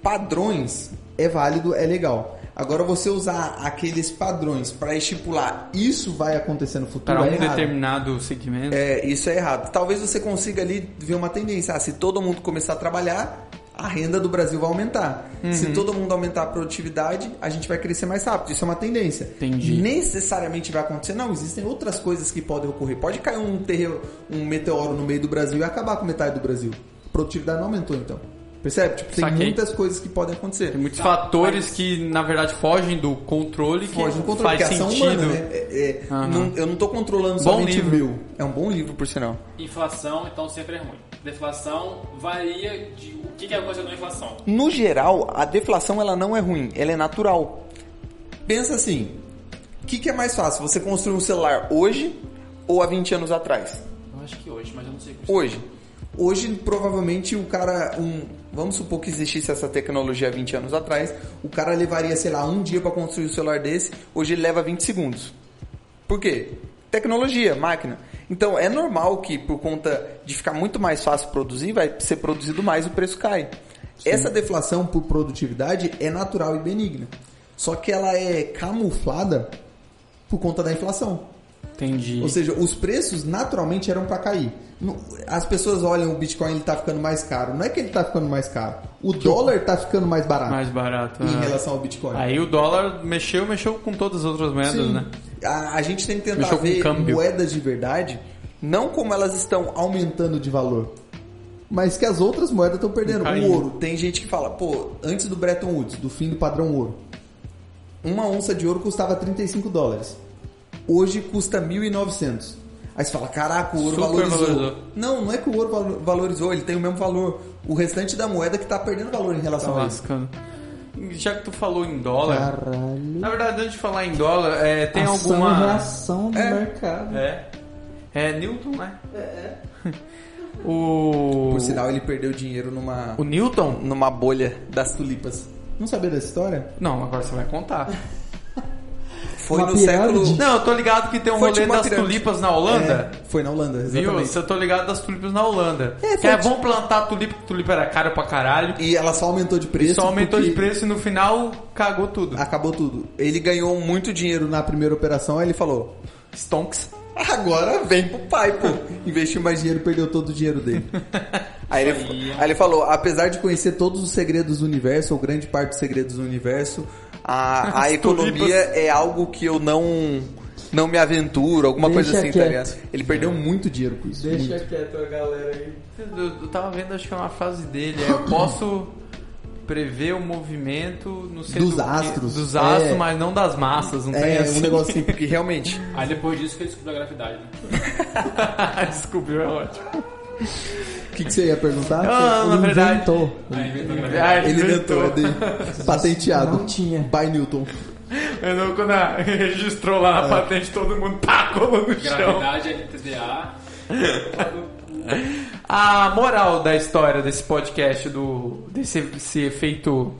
padrões, é válido, é legal. Agora você usar aqueles padrões para estipular isso vai acontecer no futuro para um errado. determinado segmento. Isso é errado. Talvez você consiga ali ver uma tendência. Se todo mundo começar a trabalhar, a renda do Brasil vai aumentar. Se todo mundo aumentar a produtividade, a gente vai crescer mais rápido. Isso é uma tendência. Entendi. Necessariamente vai acontecer? Não, existem outras coisas que podem ocorrer. Pode cair um meteoro no meio do Brasil e acabar com metade do Brasil. A produtividade não aumentou, então. Percebe? Tipo, tem muitas coisas que podem acontecer. Tem muitos fatores que, na verdade, fogem do controle, que faz porque sentido. A ação humana, né? Eu não estou controlando somente o meu. É um bom livro, por sinal. Inflação, então, sempre é ruim. Deflação varia de... O que é a coisa da inflação? No geral, a deflação ela não é ruim, ela é natural. Pensa assim, o que é mais fácil? Você construir um celular hoje ou há 20 anos atrás? Eu acho que hoje, mas eu não sei como. Hoje, provavelmente, o cara... Vamos supor que existisse essa tecnologia há 20 anos atrás. O cara levaria, sei lá, um dia para construir um celular desse. Hoje ele leva 20 segundos. Por quê? Tecnologia, máquina. Então, é normal que, por conta de ficar muito mais fácil produzir, vai ser produzido mais e o preço cai. Sim. Essa deflação por produtividade é natural e benigna. Só que ela é camuflada por conta da inflação. Entendi. Ou seja, os preços naturalmente eram para cair. As pessoas olham o Bitcoin, ele tá ficando mais caro. Não é que ele tá ficando mais caro. O dólar tá ficando mais barato. Mais barato. Em relação ao Bitcoin. Aí o dólar mexeu com todas as outras moedas, sim, né? A gente tem que tentar ver moedas de verdade, não como elas estão aumentando de valor, mas que as outras moedas estão perdendo. O ouro, tem gente que fala, antes do Bretton Woods, do fim do padrão ouro, uma onça de ouro custava $35. Hoje custa 1.900. Aí você fala, caraca, o ouro valorizou. Não é que o ouro valorizou, ele tem o mesmo valor. O restante da moeda que tá perdendo valor em relação a isso. Já que tu falou em dólar... Caralho. Na verdade, antes de falar em dólar, tem ação alguma... e reação do mercado. É Newton, né? Por sinal, ele perdeu dinheiro numa... O Newton? Numa bolha das tulipas. Não sabia dessa história? Não, agora você vai contar. Foi no século... Não, eu tô ligado que tem um rolê das tulipas na Holanda. Foi na Holanda, exatamente. Viu? Eu tô ligado das tulipas na Holanda. Vão plantar tulipa, porque tulipa era cara pra caralho. E ela só aumentou de preço. De preço e no final cagou tudo. Acabou tudo. Ele ganhou muito dinheiro na primeira operação, aí ele falou... Stonks. Agora vem pro pai, pô. Investiu mais dinheiro, perdeu todo o dinheiro dele. Aí ele falou, apesar de conhecer todos os segredos do universo, ou grande parte dos segredos do universo... A economia é algo que eu não me aventuro, alguma coisa assim, tá ligado? Ele perdeu muito dinheiro com isso. Deixa quieto a galera aí. Eu tava vendo, acho que é uma frase dele. Eu posso prever o movimento no dos astros. Dos astros, mas não das massas. Não tem assim. Um negócio assim, porque realmente... Aí depois disso que ele descobriu a gravidade, né? Descobriu, é ótimo. O que você ia perguntar? Na verdade. Inventou. Ele inventou, é dele. Patenteado. Não tinha. By Newton. Quando registrou lá na patente, todo mundo colou no chão. Gravidade, LTDA. A moral da história desse podcast, desse efeito...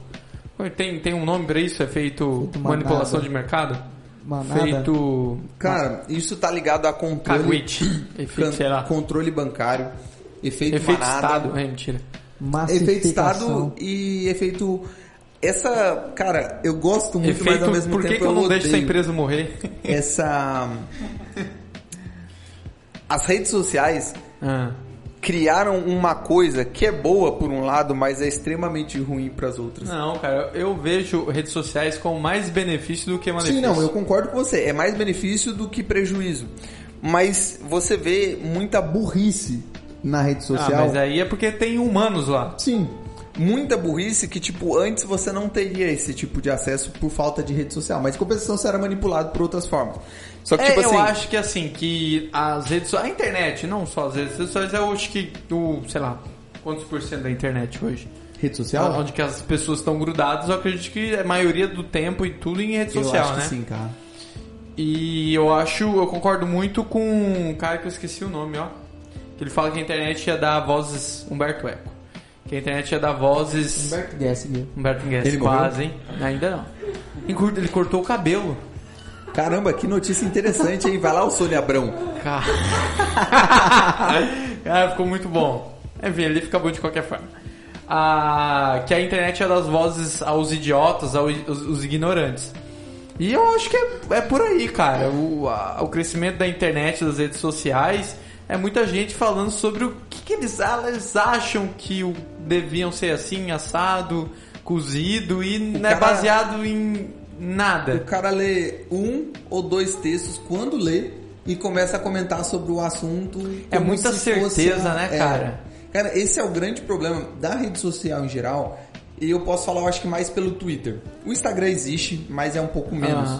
Tem um nome pra isso? Efeito manipulação de mercado? Feito... Cara, isso tá ligado a controle... Controle bancário. Efeito Estado. Mentira. Efeito Estado e efeito... Cara, eu gosto muito, mas ao mesmo tempo eu odeio. Por que eu não deixo essa empresa morrer? As redes sociais criaram uma coisa que é boa por um lado, mas é extremamente ruim para as outras. Não, cara, eu vejo redes sociais com mais benefício do que malefício. Sim, não, eu concordo com você. É mais benefício do que prejuízo. Mas você vê muita burrice na rede social. Mas aí é porque tem humanos lá. Sim. Muita burrice que, antes você não teria esse tipo de acesso por falta de rede social. Mas em compensação você era manipulado por outras formas. Só que, eu acho que que as redes sociais... A internet, não só as redes sociais, eu acho que sei lá, quantos % da internet hoje? Rede social? Onde que as pessoas estão grudadas, eu acredito que a maioria do tempo e tudo em rede social, né? Que sim, cara. E eu concordo muito com um cara que eu esqueci o nome, ó. Que ele fala que a internet ia dar vozes... Humberto Eco. Que a internet ia dar vozes... Humberto Gessinger. Humberto Gessinger, quase, hein? Ainda não. Ele cortou o cabelo. Caramba, que notícia interessante, hein? Vai lá o Sônia Abrão. Cara, ficou muito bom. Enfim, ele fica bom de qualquer forma. que a internet é das vozes aos idiotas, aos ignorantes. E eu acho que é por aí, cara. O crescimento da internet, das redes sociais, é muita gente falando sobre o que eles acham que deviam ser assim, assado, cozido, e não é baseado em nada. O cara lê 1 ou 2 textos quando lê e começa a comentar sobre o assunto. É muita certeza, né, cara? Cara, esse é o grande problema da rede social em geral. E eu posso falar, eu acho que mais pelo Twitter. O Instagram existe, mas é um pouco menos.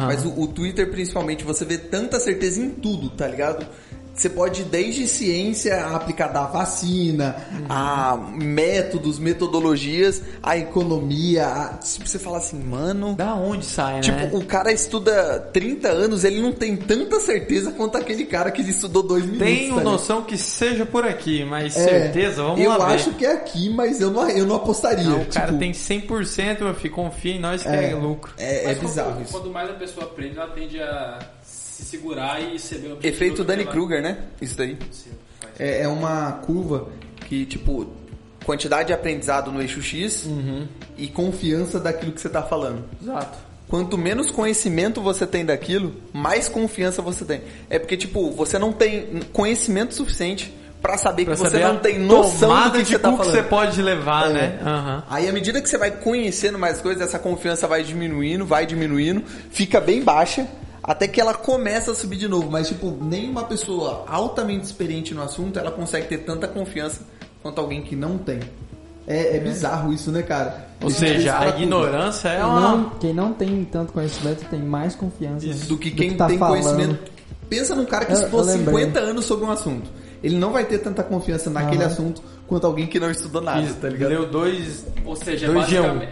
Mas o Twitter, principalmente, você vê tanta certeza em tudo, tá ligado? Você pode, desde ciência aplicada à vacina, a métodos, metodologias, a economia, tipo, você fala assim, mano... Da onde sai, tipo, né? Tipo, o cara estuda 30 anos, ele não tem tanta certeza quanto aquele cara que ele estudou 2 minutos. Tenho noção que seja por aqui, mas certeza, vamos lá ver. Eu acho que é aqui, mas eu não apostaria. Não, o cara tem 100%, meu filho, confia em nós que é lucro. É bizarro isso. Quando mais a pessoa aprende, ela tende a... se segurar e ser bem objetivo. Efeito Dunning-Kruger, né? Isso daí. É uma curva que, tipo, quantidade de aprendizado no eixo X e confiança daquilo que você tá falando. Exato. Quanto menos conhecimento você tem daquilo, mais confiança você tem. É porque, tipo, você não tem conhecimento suficiente pra saber que você não tem noção do que você tá falando. Que você pode levar, né? Aí, à medida que você vai conhecendo mais coisas, essa confiança vai diminuindo, fica bem baixa, até que ela começa a subir de novo. Mas, tipo, nenhuma pessoa altamente experiente no assunto, ela consegue ter tanta confiança quanto alguém que não tem. É bizarro isso, né, cara? Ou seja, a ignorância é uma... Quem não tem tanto conhecimento tem mais confiança do que quem tem conhecimento. Pensa num cara que estudou 50 anos sobre um assunto. Ele não vai ter tanta confiança naquele assunto quanto alguém que não estudou nada, tá ligado? Leu 2... Ou seja,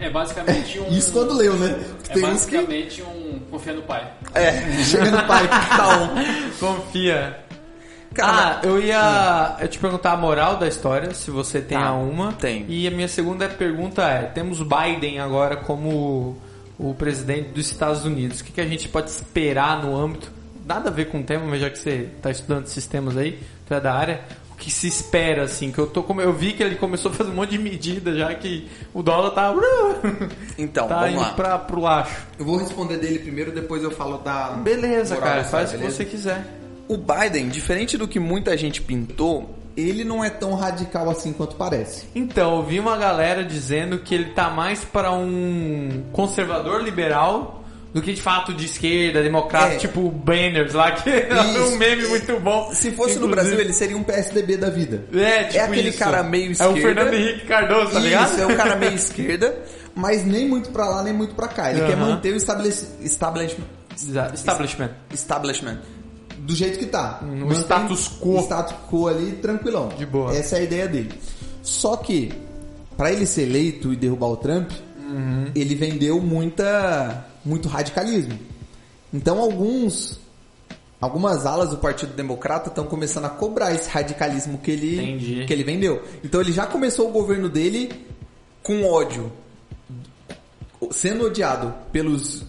é basicamente um... Isso quando leu, né? É basicamente um confia no pai. Chega no pai, que tal? Confia. Cara, eu ia te perguntar a moral da história, se você tem uma. Tem. E a minha segunda pergunta é, temos Biden agora como o presidente dos Estados Unidos. O que a gente pode esperar no âmbito, nada a ver com o tema, mas já que você está estudando sistemas aí, tu é da área, o que se espera, assim? Que eu vi que ele começou a fazer um monte de medida, já que o dólar tá... Então, tá vamos indo lá. pro laxo. Eu vou responder dele primeiro, depois eu falo da... Beleza, cara, faz o que beleza? você quiser. O Biden, diferente do que muita gente pintou, ele não é tão radical assim quanto parece. Então, eu vi uma galera dizendo que ele tá mais para um conservador liberal do que de fato de esquerda, democrata, tipo banners lá, que é um meme muito bom. Se fosse no Brasil, ele seria um PSDB da vida. Tipo aquele cara meio esquerda. É o Fernando Henrique Cardoso, tá ligado? Isso, é o cara meio esquerda, mas nem muito pra lá, nem muito pra cá. Ele quer manter o establishment. Do jeito que tá. O status quo. O status quo ali, tranquilão. De boa. Essa é a ideia dele. Só que, pra ele ser eleito e derrubar o Trump, ele vendeu muito radicalismo. Então, algumas alas do Partido Democrata estão começando a cobrar esse radicalismo que ele vendeu. Então, ele já começou o governo dele com ódio. Sendo odiado pelos...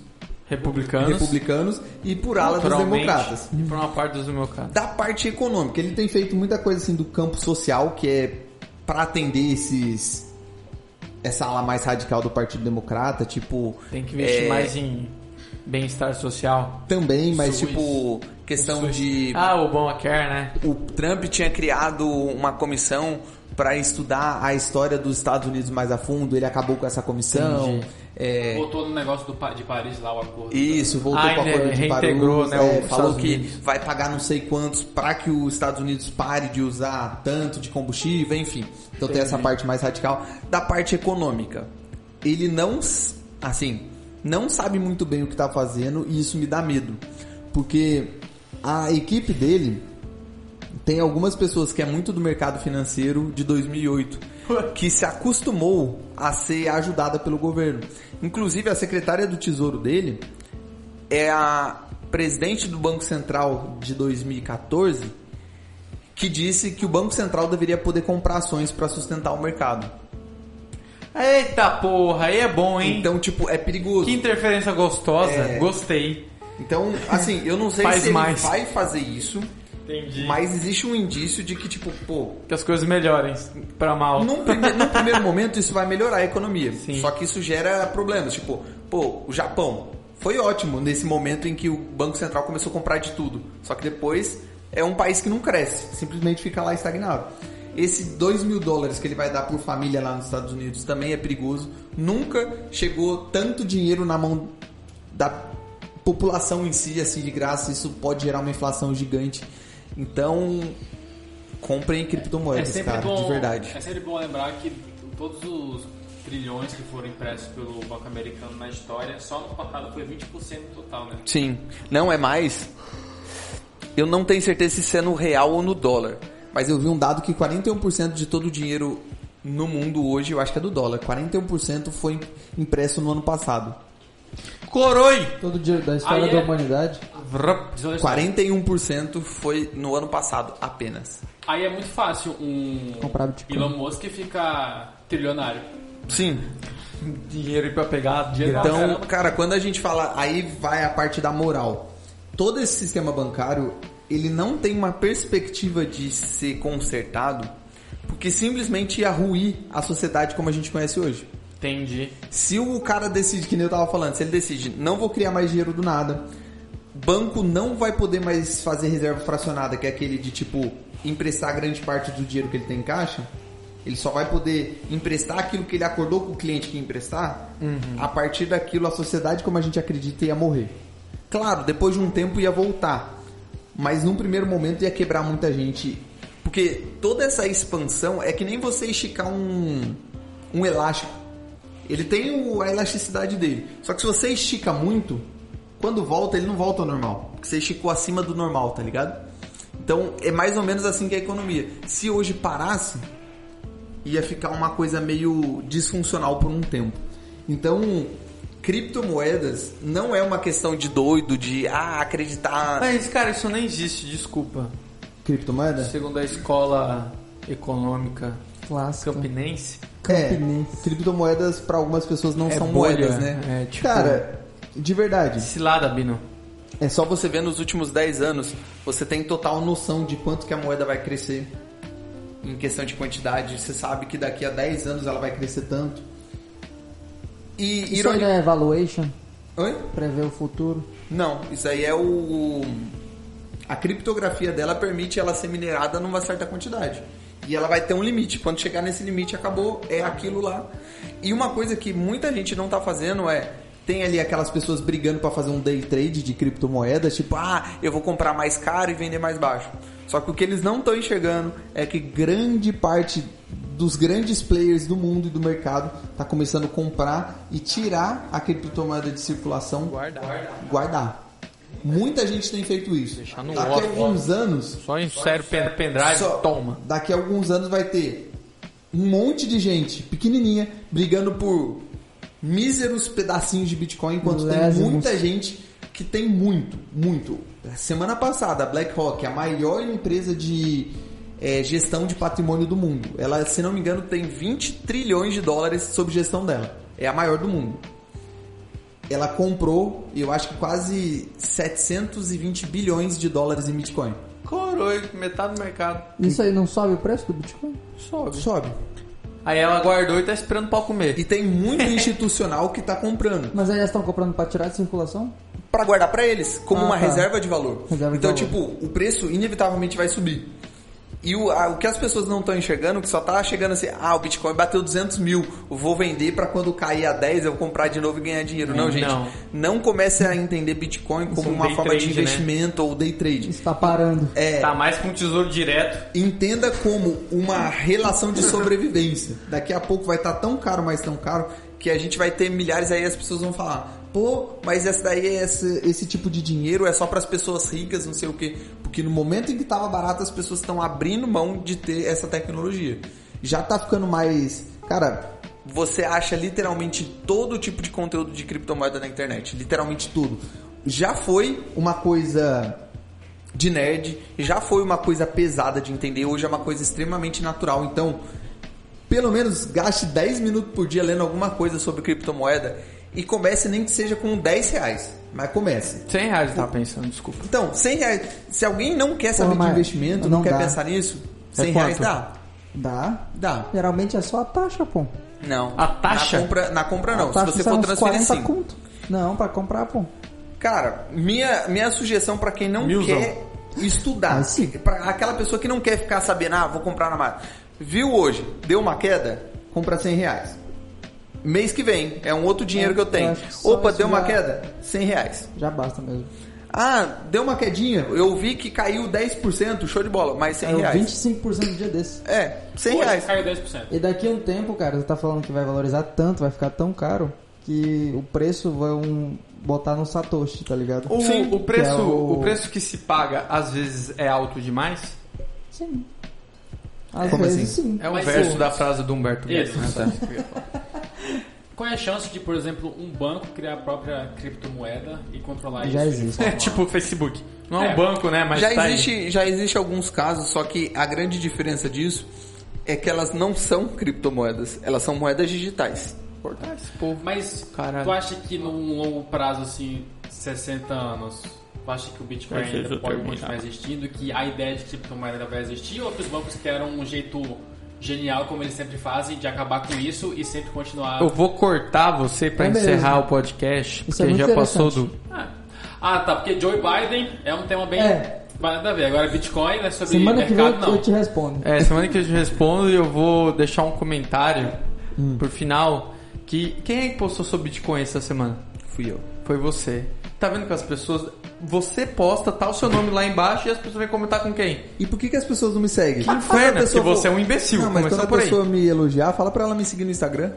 republicanos e por ala dos democratas. E por uma parte dos democratas. Da parte econômica, ele tem feito muita coisa assim do campo social, que é para atender essa ala mais radical do Partido Democrata, tipo... Tem que investir mais em bem-estar social. Também, mas tipo, questão de... o Obamacare, né? O Trump tinha criado uma comissão para estudar a história dos Estados Unidos mais a fundo, ele acabou com essa comissão. Voltou no negócio de Paris lá, o acordo. Isso, voltou com o acordo de Paris. Né, falou que vai pagar não sei quantos para que os Estados Unidos pare de usar tanto de combustível, enfim. Então tem essa parte mais radical. Da parte econômica, ele não sabe muito bem o que está fazendo e isso me dá medo. Porque a equipe dele... Tem algumas pessoas que é muito do mercado financeiro de 2008 que se acostumou a ser ajudada pelo governo. Inclusive a secretária do Tesouro dele é a presidente do Banco Central de 2014 que disse que o Banco Central deveria poder comprar ações para sustentar o mercado. Eita porra, aí é bom, hein? Então, tipo, é perigoso. Que interferência gostosa, gostei. Então, assim, eu não sei se ele vai fazer isso. Entendi. Mas existe um indício de que, tipo, pô... Que as coisas melhorem pra mal. Num primeiro momento, isso vai melhorar a economia. Sim. Só que isso gera problemas. Tipo, pô, o Japão foi ótimo nesse momento em que o Banco Central começou a comprar de tudo. Só que depois é um país que não cresce. Simplesmente fica lá estagnado. Esse $2.000 que ele vai dar por família lá nos Estados Unidos também é perigoso. Nunca chegou tanto dinheiro na mão da população em si, assim, de graça. Isso pode gerar uma inflação gigante. Então, comprem criptomoedas, cara, de verdade. É sempre bom lembrar que todos os trilhões que foram impressos pelo Banco Americano na história, só no passado foi 20% do total, né? Sim, não é mais. Eu não tenho certeza se isso é no real ou no dólar. Mas eu vi um dado que 41% de todo o dinheiro no mundo hoje, eu acho que é do dólar, 41% foi impresso no ano passado. Coroi! Todo dia da história da humanidade. 41% foi no ano passado apenas. Aí é muito fácil comprar Bitcoin. Elon Musk ficar trilionário. Sim. Dinheiro aí pra pegar. Então, cara, quando a gente fala, aí vai a parte da moral. Todo esse sistema bancário, ele não tem uma perspectiva de ser consertado, porque simplesmente ia ruir a sociedade como a gente conhece hoje. Entendi. Se o cara decide, que nem eu tava falando, se ele decide, não vou criar mais dinheiro do nada, banco não vai poder mais fazer reserva fracionada, que é aquele de tipo, emprestar grande parte do dinheiro que ele tem em caixa, ele só vai poder emprestar aquilo que ele acordou com o cliente que ia emprestar. A partir daquilo a sociedade como a gente acredita ia morrer. Claro, depois de um tempo ia voltar, mas num primeiro momento ia quebrar muita gente, porque toda essa expansão é que nem você esticar um elástico. Ele tem a elasticidade dele. Só que se você estica muito, quando volta, ele não volta ao normal. Porque você esticou acima do normal, tá ligado? Então, é mais ou menos assim que é a economia. Se hoje parasse, ia ficar uma coisa meio disfuncional por um tempo. Então, criptomoedas não é uma questão de doido, de acreditar... Mas, cara, isso nem existe, desculpa. Criptomoeda? Segundo a escola econômica Clássica. campinense. Criptomoedas para algumas pessoas não são bolha, moedas, né? É, tipo, cara, de verdade. Cilada, Bino. É só você ver nos últimos 10 anos, você tem total noção de quanto que a moeda vai crescer. Em questão de quantidade, você sabe que daqui a 10 anos ela vai crescer tanto. E isso aí não é valuation? Oi? Prever o futuro? Não, isso aí é a criptografia dela permite ela ser minerada numa certa quantidade. E ela vai ter um limite. Quando chegar nesse limite, acabou, é aquilo lá. E uma coisa que muita gente não tá fazendo é... Tem ali aquelas pessoas brigando para fazer um day trade de criptomoedas, tipo, eu vou comprar mais caro e vender mais baixo. Só que o que eles não estão enxergando é que grande parte dos grandes players do mundo e do mercado tá começando a comprar e tirar a criptomoeda de circulação, guardar. Muita gente tem feito isso. Deixar no daqui a alguns anos... Só em sério pendrive, toma. Daqui a alguns anos vai ter um monte de gente pequenininha brigando por míseros pedacinhos de Bitcoin, enquanto tem muita gente que tem muito. Semana passada, a BlackRock, a maior empresa de gestão de patrimônio do mundo, ela, se não me engano, tem 20 trilhões de dólares sob gestão dela. É a maior do mundo. Ela comprou, eu acho que quase 720 bilhões de dólares em Bitcoin. Coroi, metade do mercado. Isso aí não sobe o preço do Bitcoin? Sobe. Aí ela guardou e tá esperando pra comer. E tem muito institucional que tá comprando. Mas aí elas estão comprando pra tirar de circulação? Pra guardar pra eles, como uma reserva de valor. Então, tipo, o preço inevitavelmente vai subir. E o que as pessoas não estão enxergando, que só tá chegando assim, o Bitcoin bateu 200 mil, eu vou vender pra quando cair a 10 eu vou comprar de novo e ganhar dinheiro. Não, gente. Não comece a entender Bitcoin como uma forma de investimento, né? Ou day trade. Está parando. Tá mais com um tesouro direto. Entenda como uma relação de sobrevivência. Daqui a pouco vai estar tão caro, mas tão caro, que a gente vai ter milhares aí, as pessoas vão falar, mas essa daí, esse tipo de dinheiro é só para as pessoas ricas, não sei o quê. Porque no momento em que estava barato, as pessoas estão abrindo mão de ter essa tecnologia. Já tá ficando mais... Cara, você acha literalmente todo tipo de conteúdo de criptomoeda na internet. Literalmente tudo. Já foi uma coisa de nerd, já foi uma coisa pesada de entender, hoje é uma coisa extremamente natural. Então, pelo menos gaste 10 minutos por dia lendo alguma coisa sobre criptomoeda e comece nem que seja com R$10. Mas comece. R$100 eu tava pensando, desculpa. Então, R$100. Se alguém não quer saber de investimento, não quer pensar nisso, R$100 dá. Dá? Geralmente é só a taxa, pô. Não. A taxa? Na compra não. Se você for transferir, sim. Conto. Não, pra comprar, pô. Cara, minha sugestão pra quem não quer estudar, pra aquela pessoa que não quer ficar sabendo, vou comprar na máquina. Viu hoje, deu uma queda, compra R$100. Mês que vem, é um outro dinheiro que eu tenho. Opa, deu uma queda, R$100. Já basta mesmo. Deu uma quedinha, eu vi que caiu 10%, show de bola, mas R$100. 25% no dia desse. R$100. Caiu 10%. E daqui a um tempo, cara, você tá falando que vai valorizar tanto, vai ficar tão caro, que o preço vão botar no Satoshi, tá ligado? O preço que se paga, às vezes, é alto demais? Sim. Às Como vezes, assim? sim. É o verso da frase do Humberto Guedes. Qual é a chance de, por exemplo, um banco criar a própria criptomoeda e controlar isso? Já existe. É tipo o Facebook. Não é um banco, né? Mas já existe alguns casos, só que a grande diferença disso é que elas não são criptomoedas, elas são moedas digitais. Mas tu acha que num longo prazo, assim, 60 anos, tu acha que o Bitcoin ainda pode continuar existindo, que a ideia de criptomoeda ainda vai existir, ou que os bancos querem um jeito genial, como eles sempre fazem, de acabar com isso e sempre continuar... Eu vou cortar você pra encerrar o podcast, porque já passou do... Tá, porque Joe Biden é um tema bem... Vai nada a ver. Agora Bitcoin é sobre semana mercado, que vem eu te respondo. Semana que eu te respondo e eu vou deixar um comentário pro final, que quem é que postou sobre Bitcoin essa semana? Fui eu. Foi você. Tá vendo que as pessoas... Você posta, tá o seu nome lá embaixo e as pessoas vão comentar com quem? E por que as pessoas não me seguem? Que inferno, porque você é um imbecil. Não, mas quando a pessoa me elogiar, fala pra ela me seguir no Instagram.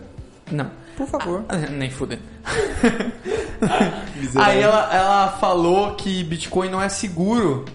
Não. Por favor. Nem fudendo. Aí ela falou que Bitcoin não é seguro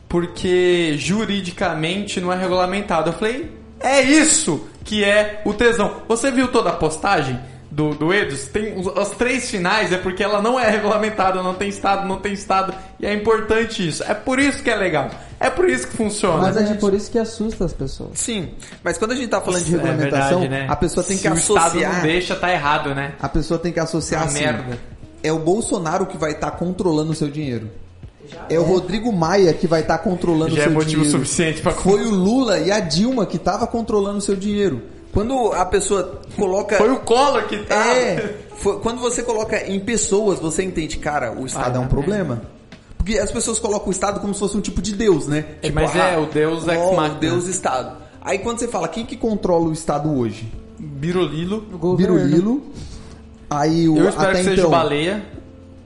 porque juridicamente não é regulamentado. Eu falei, é isso que é o tesão. Você viu toda a postagem do Edus? Tem os 3 finais, é porque ela não é regulamentada, não tem estado, e é importante isso. É por isso que é legal. É por isso que funciona. Mas é por isso que assusta as pessoas. Sim, mas quando a gente tá falando de regulamentação, verdade, né? a pessoa tem que associar... associar... Se o Estado não deixa, tá errado, né? A pessoa tem que associar assim... merda. É o Bolsonaro que vai estar controlando o seu dinheiro. É o Rodrigo Maia que vai estar controlando o seu dinheiro. Já é motivo suficiente pra... Foi o Lula e a Dilma que tava controlando o seu dinheiro. Quando a pessoa coloca... Foi o Collor que tá... Quando você coloca em pessoas, você entende, cara, o Estado é um problema. Porque as pessoas colocam o Estado como se fosse um tipo de Deus, né? Tipo, mas o Deus ex machina. O Deus Estado. Aí quando você fala, quem que controla o Estado hoje? Birulilo. Aí eu espero que seja o Baleia.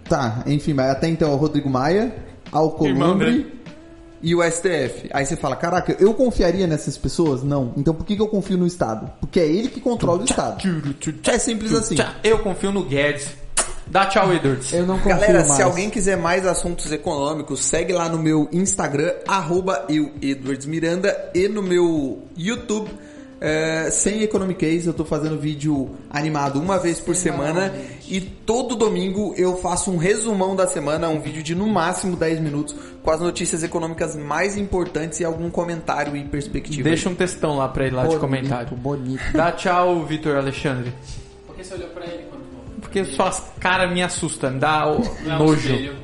Tá, enfim, mas até então é o Rodrigo Maia, Alcolumbre e o STF. Aí você fala, caraca, eu confiaria nessas pessoas? Não. Então por que eu confio no Estado? Porque é ele que controla o Estado. É simples assim. Eu confio no Guedes. Dá tchau, Edwards. Eu não confio Galera, mais. se alguém quiser mais assuntos econômicos, segue lá no meu Instagram, @eu_edwardsmiranda, e no meu YouTube, sem Economic Case. Eu tô fazendo vídeo animado uma vez por semana e todo domingo eu faço um resumão da semana, um vídeo de no máximo 10 minutos com as notícias econômicas mais importantes e algum comentário e perspectiva. Deixa um textão lá pra ele lá de comentário. Bonito. Dá tchau, Vitor Alexandre. Por que você olhou pra ele quando... Porque suas caras me assustam, me dá nojo.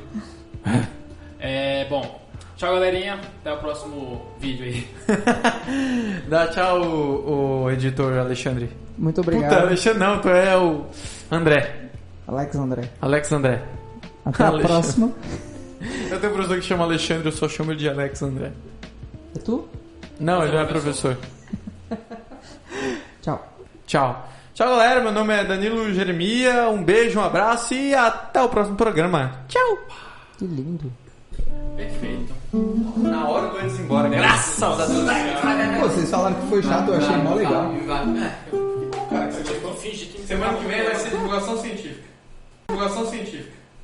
Bom, tchau, galerinha. Até o próximo vídeo aí. Dá tchau, o editor Alexandre. Muito obrigado. Puta, Alexandre não, tu é o André. Alex André. Até a próxima. Eu tenho um professor que chama Alexandre, eu só chamo ele de Alex André. É tu? Não, ele não é professor. Tchau, galera. Meu nome é Danilo Jeremia. Um beijo, um abraço e até o próximo programa. Tchau. Que lindo. Perfeito. Na hora eu vou ir embora. Graças a Deus. Pô, vocês falaram que foi chato, eu achei mó legal. Semana que vem vai ser divulgação científica. Divulgação científica.